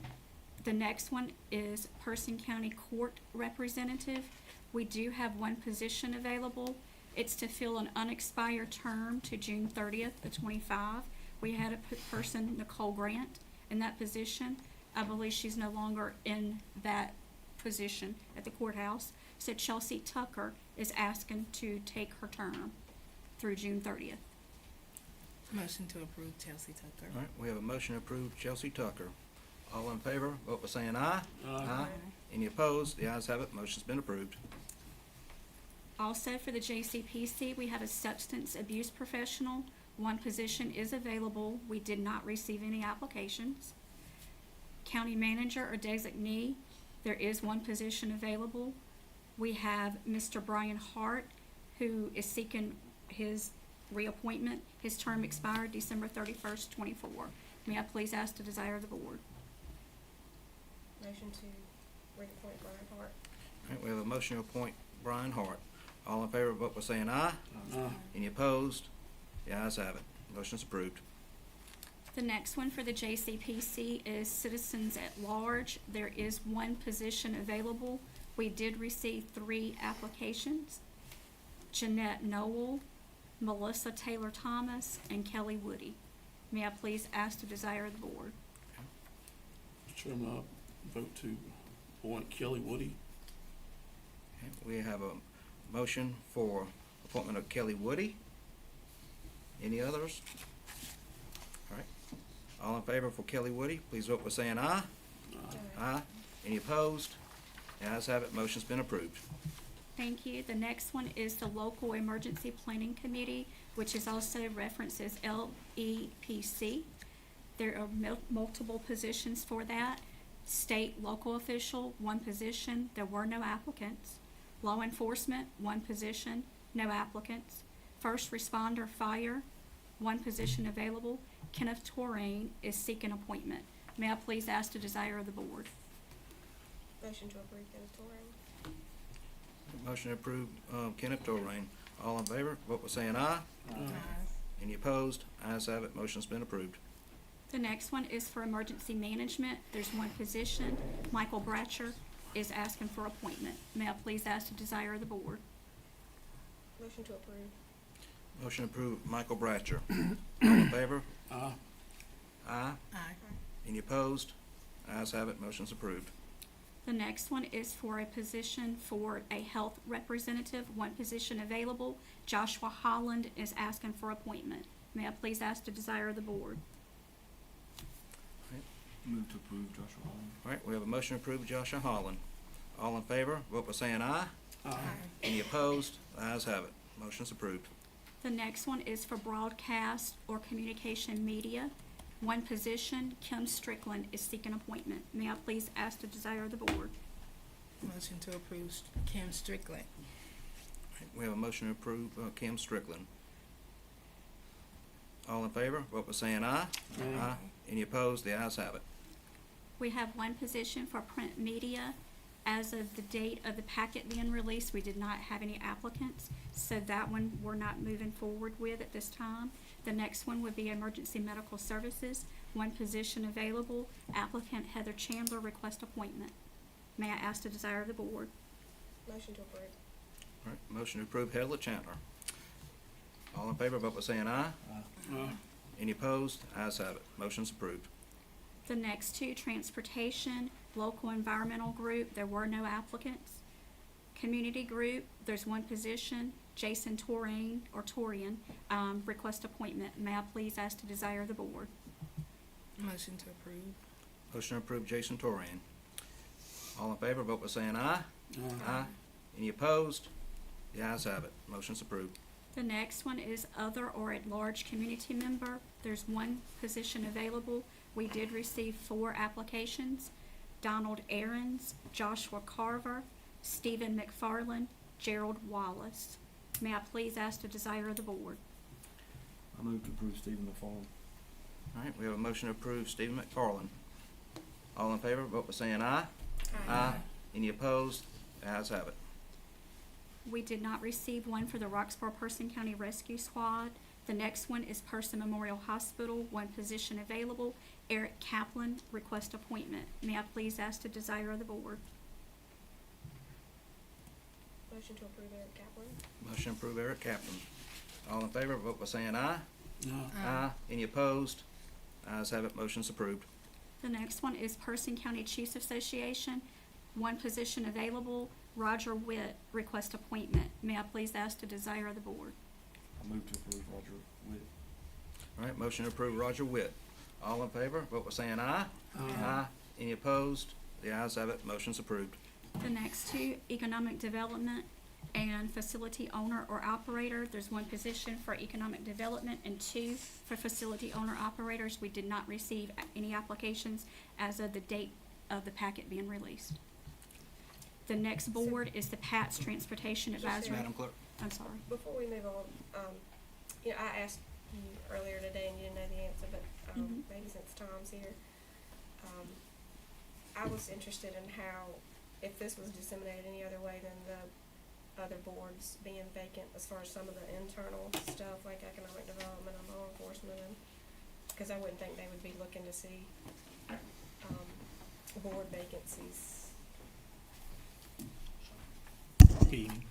The next one is Person County Court Representative. We do have one position available. It's to fill an unexpired term to June 30th of 25. We had a person, Nicole Grant, in that position. I believe she's no longer in that position at the courthouse. So Chelsea Tucker is asking to take her term through June 30th. Motion to approve Chelsea Tucker. All right, we have a motion to approve Chelsea Tucker. All in favor, vote by saying aye. Aye. Any opposed? The ayes have it, motion's been approved. Also for the JCPC, we have a substance abuse professional. One position is available. We did not receive any applications. County manager or designee, there is one position available. We have Mr. Brian Hart, who is seeking his reappointment. His term expired December 31st, 24. May I please ask the desire of the board? Motion to reappoint Brian Hart. All right, we have a motion to appoint Brian Hart. All in favor, vote by saying aye. Aye. Any opposed? The ayes have it, motion's approved. The next one for the JCPC is Citizens at Large. There is one position available. We did receive 3 applications: Jeanette Noel, Melissa Taylor Thomas, and Kelly Woody. May I please ask the desire of the board? Mr. Chairman, I vote to appoint Kelly Woody. Okay, we have a motion for appointment of Kelly Woody. Any others? All right. All in favor for Kelly Woody, please vote by saying aye. Aye. Any opposed? The ayes have it, motion's been approved. Thank you. The next one is the Local Emergency Planning Committee, which is also referenced as LEPC. There are multiple positions for that. State local official, 1 position, there were no applicants. Law enforcement, 1 position, no applicants. First responder fire, 1 position available. Kenneth Torrain is seeking appointment. May I please ask the desire of the board? Motion to approve Kenneth Torrain. Motion to approve Kenneth Torrain. All in favor, vote by saying aye. Any opposed? Ayes have it, motion's been approved. The next one is for emergency management. There's 1 position. Michael Bratcher is asking for appointment. May I please ask the desire of the board? Motion to approve. Motion to approve Michael Bratcher. All in favor? Aye. Aye. Aye. Any opposed? Ayes have it, motion's approved. The next one is for a position for a health representative, 1 position available. Joshua Holland is asking for appointment. May I please ask the desire of the board? Move to approve Joshua Holland. All right, we have a motion to approve Joshua Holland. All in favor, vote by saying aye. Aye. Any opposed? The ayes have it, motion's approved. The next one is for broadcast or communication media. 1 position, Kim Strickland is seeking appointment. May I please ask the desire of the board? Motion to approve Kim Strickland. All right, we have a motion to approve Kim Strickland. All in favor, vote by saying aye. Aye. Any opposed? The ayes have it. We have 1 position for print media. As of the date of the packet being released, we did not have any applicants, so that one we're not moving forward with at this time. The next one would be emergency medical services, 1 position available. Applicant Heather Chandler, request appointment. May I ask the desire of the board? Motion to approve. All right, motion to approve Heather Chandler. All in favor, vote by saying aye. Aye. Any opposed? Ayes have it, motion's approved. The next 2, transportation, local environmental group, there were no applicants. Community group, there's 1 position, Jason Torian, request appointment. May I please ask the desire of the board? Motion to approve. Motion to approve Jason Torian. All in favor, vote by saying aye. Aye. Any opposed? The ayes have it, motion's approved. The next one is other or at-large community member. There's 1 position available. We did receive 4 applications. Donald Aarons, Joshua Carver, Stephen McFarland, Gerald Wallace. May I please ask the desire of the board? I move to approve Stephen McFarland. All right, we have a motion to approve Stephen McFarland. All in favor, vote by saying aye. Aye. Any opposed? The ayes have it. We did not receive 1 for the Roxborough Person County Rescue Squad. The next one is Person Memorial Hospital, 1 position available. Eric Kaplan, request appointment. May I please ask the desire of the board? Motion to approve Eric Kaplan. Motion to approve Eric Kaplan. All in favor, vote by saying aye. Aye. Aye. Any opposed? Ayes have it, motion's approved. The next one is Person County Chiefs Association, 1 position available. Roger Witt, request appointment. May I please ask the desire of the board? I move to approve Roger Witt. All right, motion to approve Roger Witt. All in favor, vote by saying aye. Aye. Any opposed? The ayes have it, motion's approved. The next 2, economic development and facility owner or operator. There's 1 position for economic development and 2 for facility owner operators. We did not receive any applications as of the date of the packet being released. The next board is the PATS Transportation Advisory. Madam Clerk. I'm sorry. Before we move on, I asked you earlier today and you didn't know the answer, but maybe since Tom's here, I was interested in how, if this was disseminated any other way than the other boards being vacant, as far as some of the internal stuff like economic development and law enforcement, and because I wouldn't think they would be looking to see board vacancies. Good evening.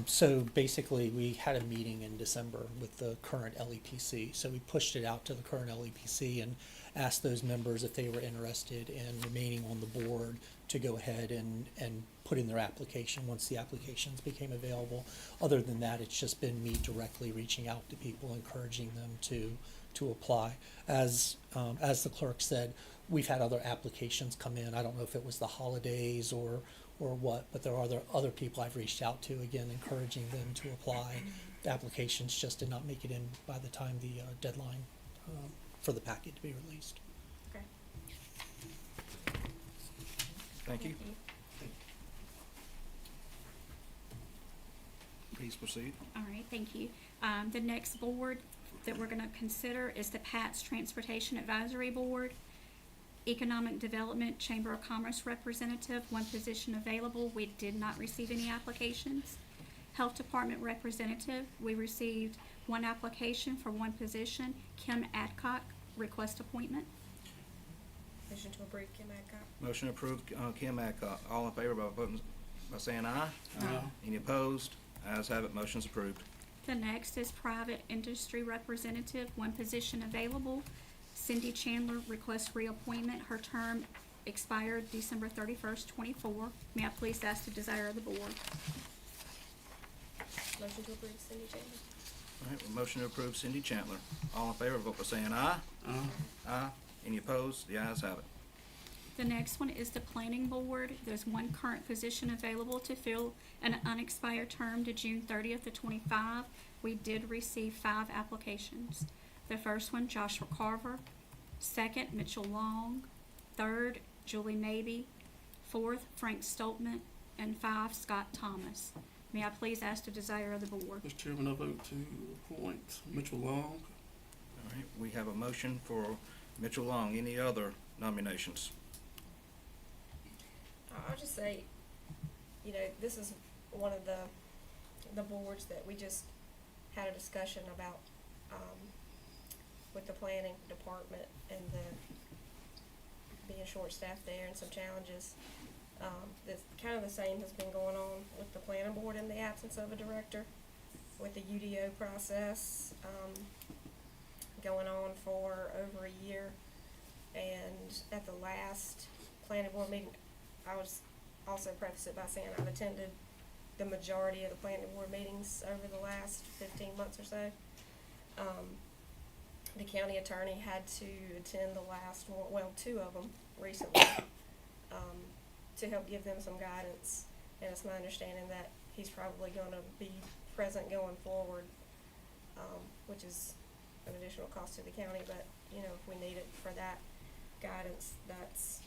So basically, we had a meeting in December with the current LEPC. So we pushed it out to the current LEPC and asked those members if they were interested in remaining on the board to go ahead and put in their application once the applications became available. Other than that, it's just been me directly reaching out to people, encouraging them to apply. As the clerk said, we've had other applications come in. I don't know if it was the holidays or what, but there are other people I've reached out to, again, encouraging them to apply. The applications just did not make it in by the time the deadline for the packet to be released. Okay. Thank you. Please proceed. All right, thank you. The next board that we're gonna consider is the PATS Transportation Advisory Board. Economic Development Chamber of Commerce Representative, one position available. We did not receive any applications. Health Department Representative, we received one application for one position. Kim Adcock, request appointment. Motion to approve Kim Adcock. Motion approved, Kim Adcock. All in favor by saying aye? Aye. Any opposed? Ayes have it, motion's approved. The next is Private Industry Representative, one position available. Cindy Chandler requests reappointment. Her term expired December 31st, 24. May I please ask the desire of the board? Motion to approve Cindy Chandler. All right, well, motion to approve Cindy Chandler. All in favor, vote by saying aye. Aye. Any opposed? The ayes have it. The next one is the Planning Board. There's one current position available to fill an unexpired term to June 30th of 25. We did receive 5 applications. The first one, Joshua Carver. Second, Mitchell Long. Third, Julie Mabey. Fourth, Frank Stoltman. And 5, Scott Thomas. May I please ask the desire of the board? Mr. Chairman, I vote to appoint Mitchell Long. All right, we have a motion for Mitchell Long. Any other nominations? I'll just say, you know, this is one of the boards that we just had a discussion about, with the planning department and being short-staffed there and some challenges. This, kind of the same has been going on with the planning board in the absence of a director, with the UDO process, going on for over a year. And at the last planning board meeting, I was also preface it by saying I've attended the majority of the planning board meetings over the last 15 months or so. The county attorney had to attend the last one, well, 2 of them recently, to help give them some guidance. And it's my understanding that he's probably going to be present going forward, which is an additional cost to the county. But you know, if we need it for that guidance, that's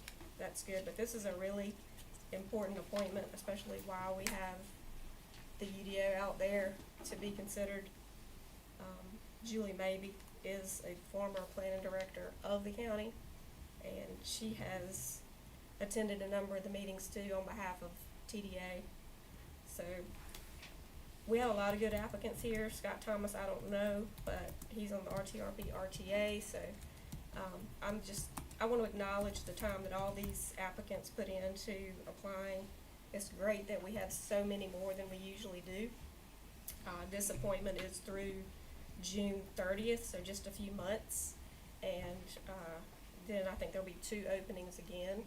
good. But this is a really important appointment, especially while we have the UDO out there to be considered. Julie Mabey is a former planning director of the county, and she has attended a number of the meetings too on behalf of TDA. So we have a lot of good applicants here. Scott Thomas, I don't know, but he's on the RTRP RTA. So I want to acknowledge the time that all these applicants put into applying. It's great that we have so many more than we usually do. This appointment is through June 30th, so just a few months. And then I think there'll be 2 openings again.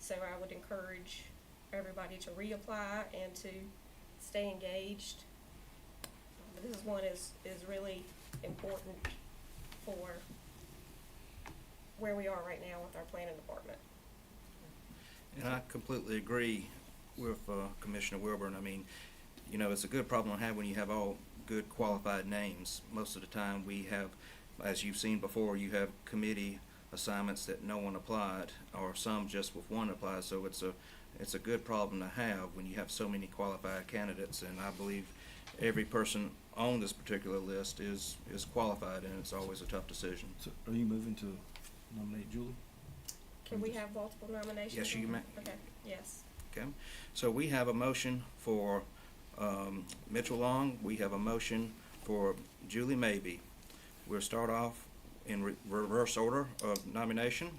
So I would encourage everybody to reapply and to stay engaged. But this one is really important for where we are right now with our planning department. And I completely agree with Commissioner Wilburn. I mean, you know, it's a good problem to have when you have all good qualified names. Most of the time we have, as you've seen before, you have committee assignments that no one applied, or some just with one applied. So it's a good problem to have when you have so many qualified candidates. And I believe every person on this particular list is qualified, and it's always a tough decision. So are you moving to nominate Julie? Can we have multiple nominations? Yes, you may. Okay, yes. Okay, so we have a motion for Mitchell Long. We have a motion for Julie Mabey. We'll start off in reverse order of nomination.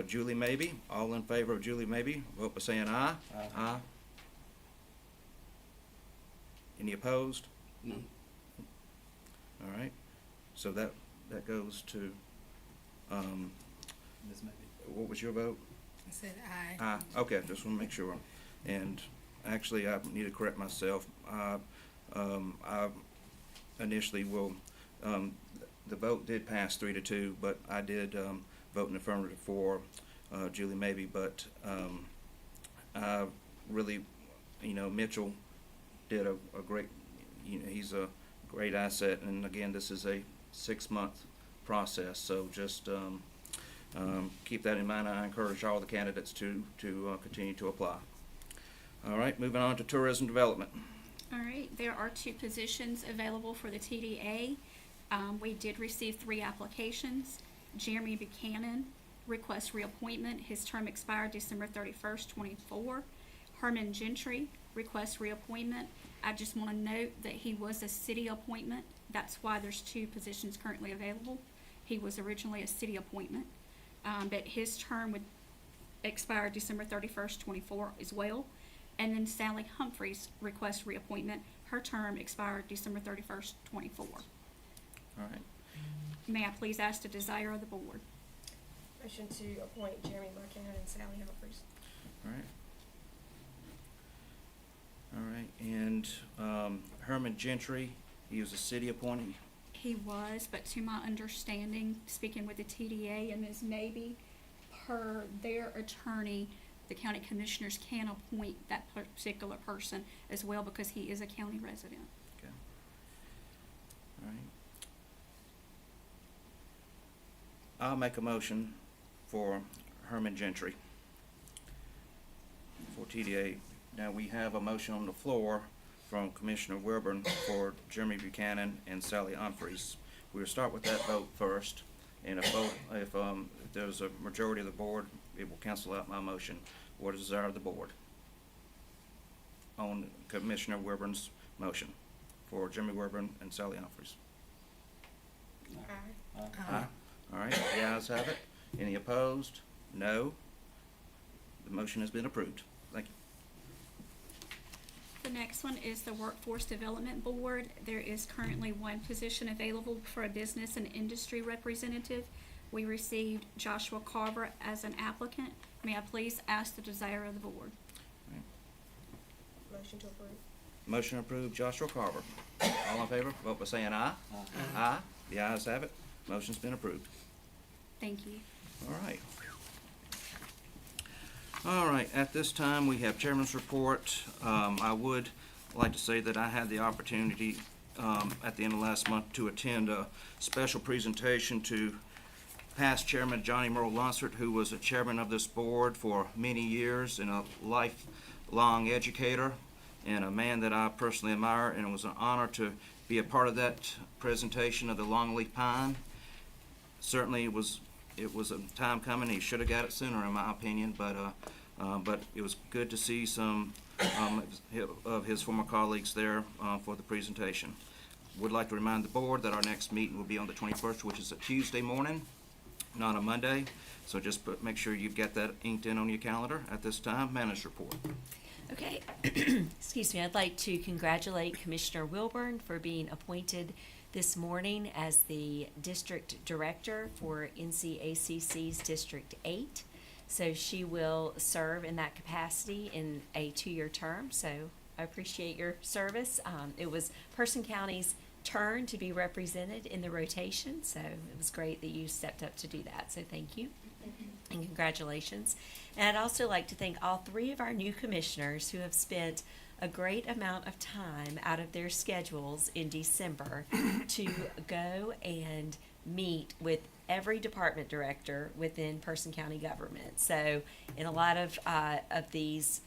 Julie Mabey, all in favor of Julie Mabey, vote by saying aye. Aye. Any opposed? No. All right, so that goes to, Ms. Maybe. what was your vote? I said aye. Okay, just want to make sure. And actually, I need to correct myself. I initially will, the vote did pass 3-2, but I did vote in affirmative for Julie Maybe, but I really, Mitchell did a great, he's a great asset, and again, this is a 6-month process, so just keep that in mind. I encourage all the candidates to continue to apply. All right, moving on to tourism development. All right, there are 2 positions available for the TDA. We did receive 3 applications. Jeremy Buchanan requests reappointment. His term expired December 31st, 24. Herman Gentry requests reappointment. I just want to note that he was a city appointment. That's why there's 2 positions currently available. He was originally a city appointment, but his term would expire December 31st, 24 as well. And then Sally Humphreys requests reappointment. Her term expired December 31st, 24. All right, May I please ask the desire of the board? Motion to appoint Jeremy Buchanan and Sally Humphries. all right. All right, and Herman Gentry, he was a city appointee. He was, but to my understanding, speaking with the TDA and Ms. Maybe, per their attorney, the county commissioners can appoint that particular person as well because he is a county resident. Okay. All right. I'll make a motion for Herman Gentry for TDA. Now, we have a motion on the floor from Commissioner Wilburn for Jeremy Buchanan and Sally Humphreys. We'll start with that vote first, and if there's a majority of the board, it will cancel out my motion. What is the desire of the board on Commissioner Wilburn's motion for Jeremy Wilburn and Sally Humphreys? Aye. Aye. All right, the ayes have it. Any opposed? No. The motion has been approved. Thank you. The next one is the Workforce Development Board. There is currently 1 position available for a business and industry representative. We received Joshua Carver as an applicant. May I please ask the desire of the board? Motion to approve. Motion approved, Joshua Carver. All in favor, vote by saying aye. Aye. The ayes have it. Motion's been approved. Thank you. All right. All right, at this time, we have chairman's report. I would like to say that I had the opportunity at the end of last month to attend a special presentation to past chairman Johnny Merle Lunsford, who was a chairman of this board for many years and a lifelong educator and a man that I personally admire, and it was an honor to be a part of that presentation of the longleaf pine. Certainly it was a time coming. He should have got it sooner, in my opinion, but it was good to see some of his former colleagues there for the presentation. Would like to remind the board that our next meeting will be on the 21st, which is a Tuesday morning, not a Monday. So just make sure you've got that inked in on your calendar. At this time, manager's report. Okay, excuse me, I'd like to congratulate Commissioner Wilburn for being appointed this morning as the District Director for NCACC's District 8. So she will serve in that capacity in a 2-year term, so I appreciate your service. It was Person County's turn to be represented in the rotation, so it was great that you stepped up to do that, so thank you. And congratulations. And I'd also like to thank all 3 of our new commissioners who have spent a great amount of time out of their schedules in December to go and meet with every department director within Person County government. So in a lot of these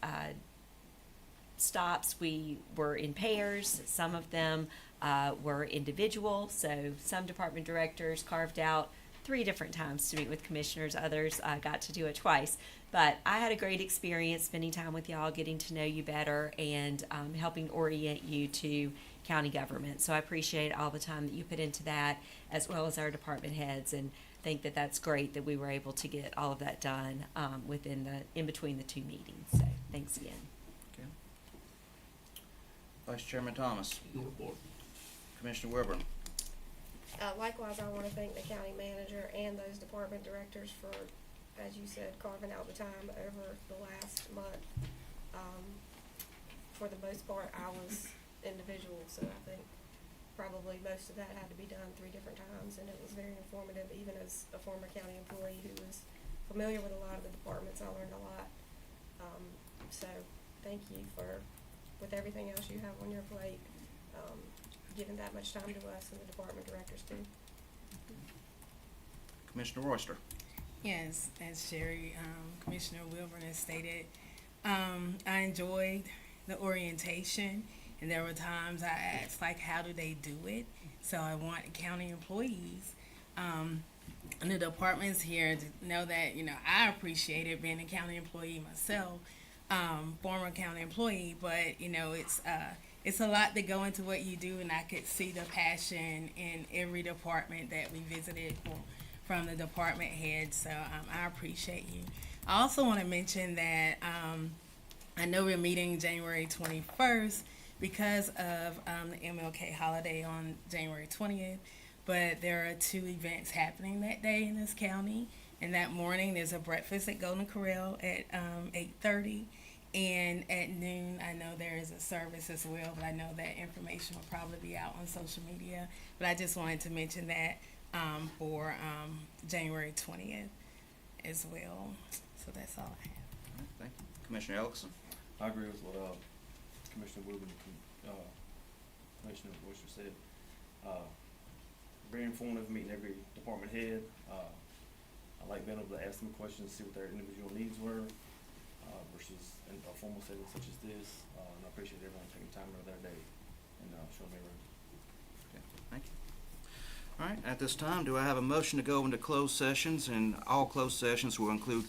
stops, we were in pairs. Some of them were individual. So some department directors carved out 3 different times to meet with commissioners. Others got to do it twice. But I had a great experience spending time with y'all, getting to know you better, and helping orient you to county government. So I appreciate all the time that you put into that, as well as our department heads, and think that that's great that we were able to get all of that done in between the 2 meetings. So thanks again. Okay. Vice Chairman Thomas. No report. Commissioner Wilburn. Likewise, I want to thank the county manager and those department directors for, as you said, carving out the time over the last month. For the most part, I was individual, so I think probably most of that had to be done 3 different times, and it was very informative, even as a former county employee who was familiar with a lot of the departments. I learned a lot. So thank you for, with everything else you have on your plate, giving that much time to us and the department directors too. Commissioner Royster. Yes, as Sherry, Commissioner Wilburn has stated, I enjoyed the orientation, and there were times I asked, like, how do they do it? So I want county employees, and the departments here to know that, I appreciated being a county employee myself, former county employee, but, it's a lot to go into what you do, and I could see the passion in every department that we visited from the department head, so I appreciate you. I also want to mention that I know we're meeting January 21st because of the MLK holiday on January 20th, but there are 2 events happening that day in this county. And that morning, there's a breakfast at Golden Corral at 8:30. And at noon, I know there is a service as well, but I know that information will probably be out on social media. But I just wanted to mention that for January 20th as well. So that's all I have. All right, thank you. Commissioner Ellison. I agree with what Commissioner Wilburn and Commissioner Royster said. Very informative, meeting every department head. I like being able to ask them questions, see what their individual needs were, versus in a formal setting such as this. And I appreciate everyone taking time out of their day and showing me around. Okay, thank you. All right, at this time, do I have a motion to go into closed sessions? And all closed sessions will include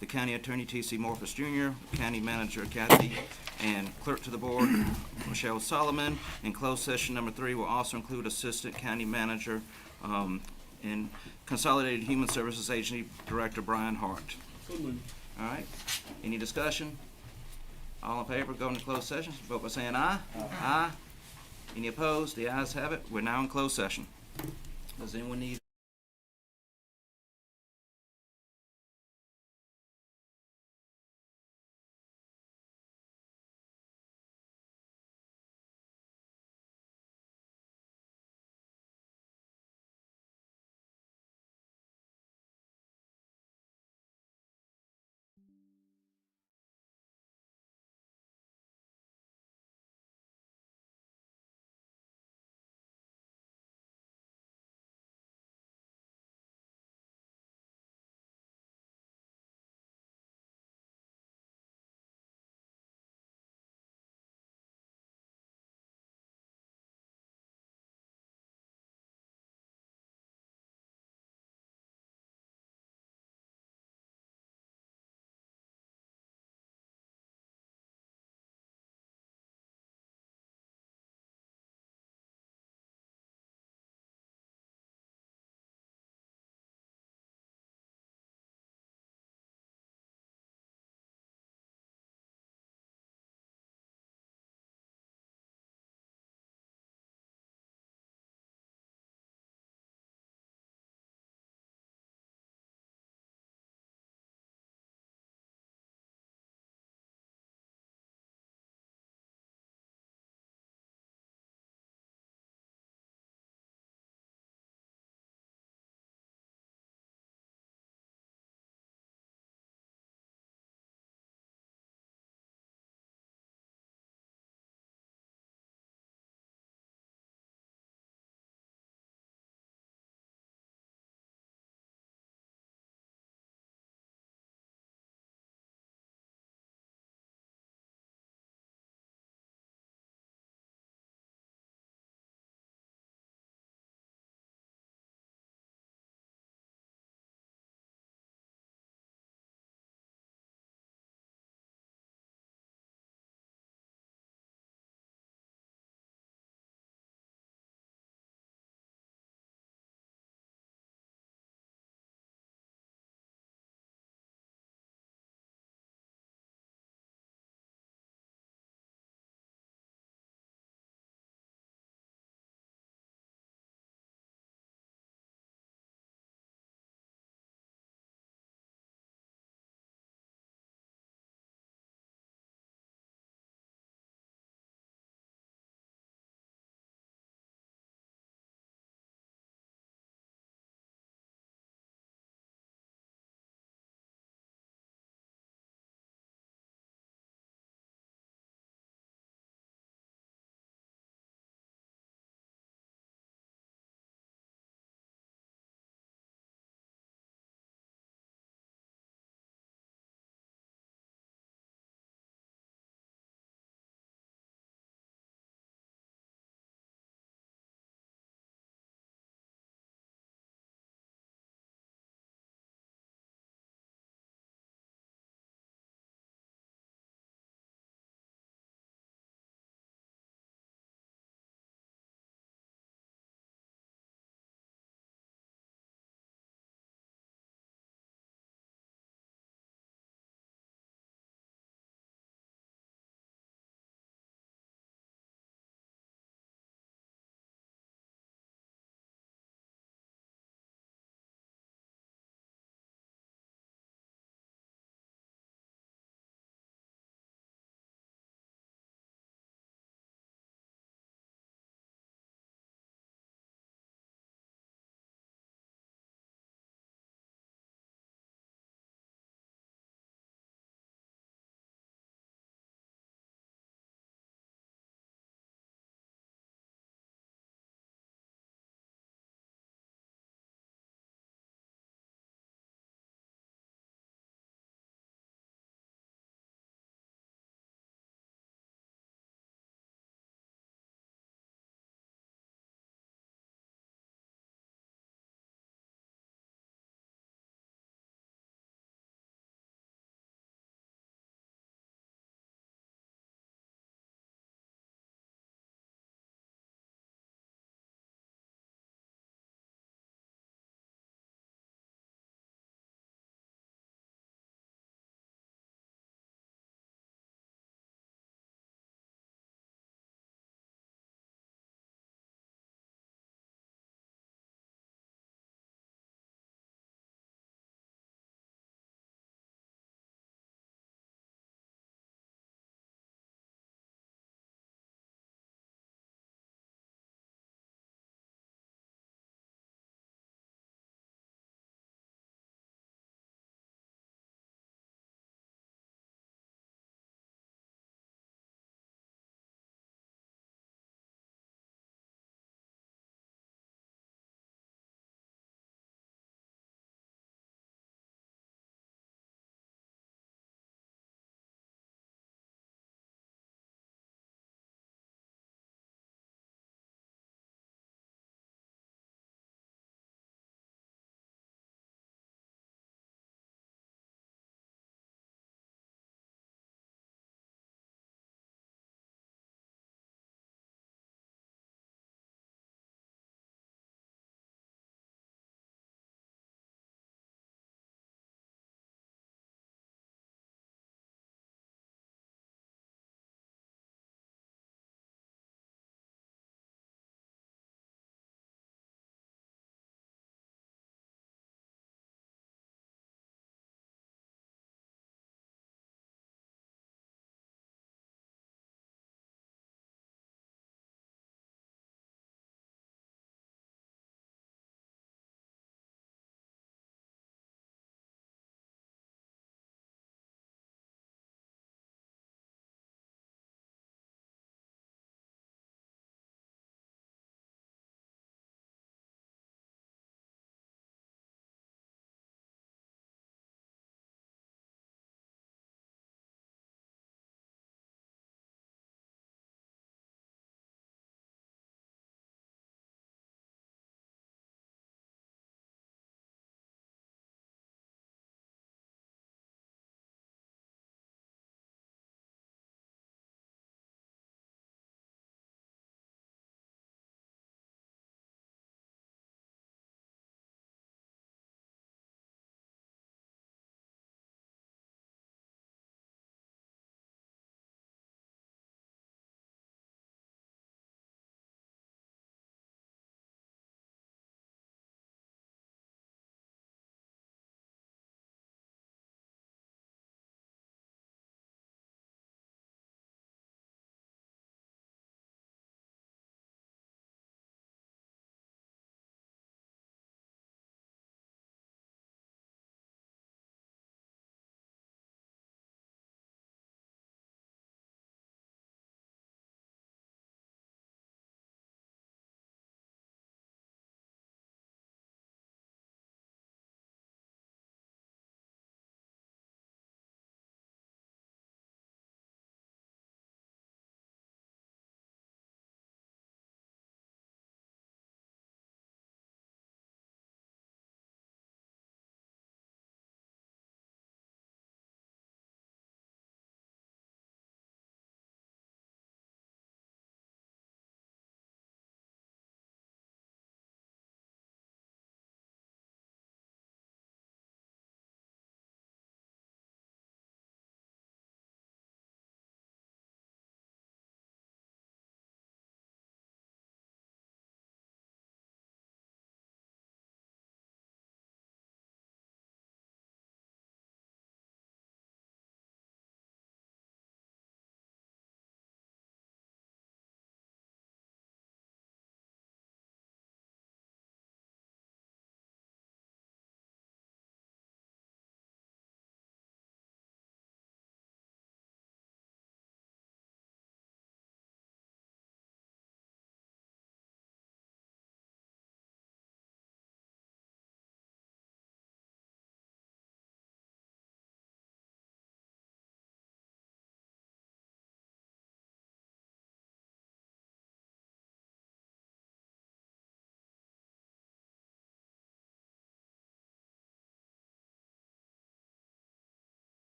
the county attorney, T.C. Morphus Jr., county manager, Kathy, and clerk to the board, Michelle Solomon. And closed session number 3 will also include assistant county manager and Consolidated Human Services Agency Director Brian Hart. So moved. All right, any discussion? All in favor, go into closed session, vote by saying aye. Aye. Any opposed? The ayes have it. We're now in closed session. Does anyone need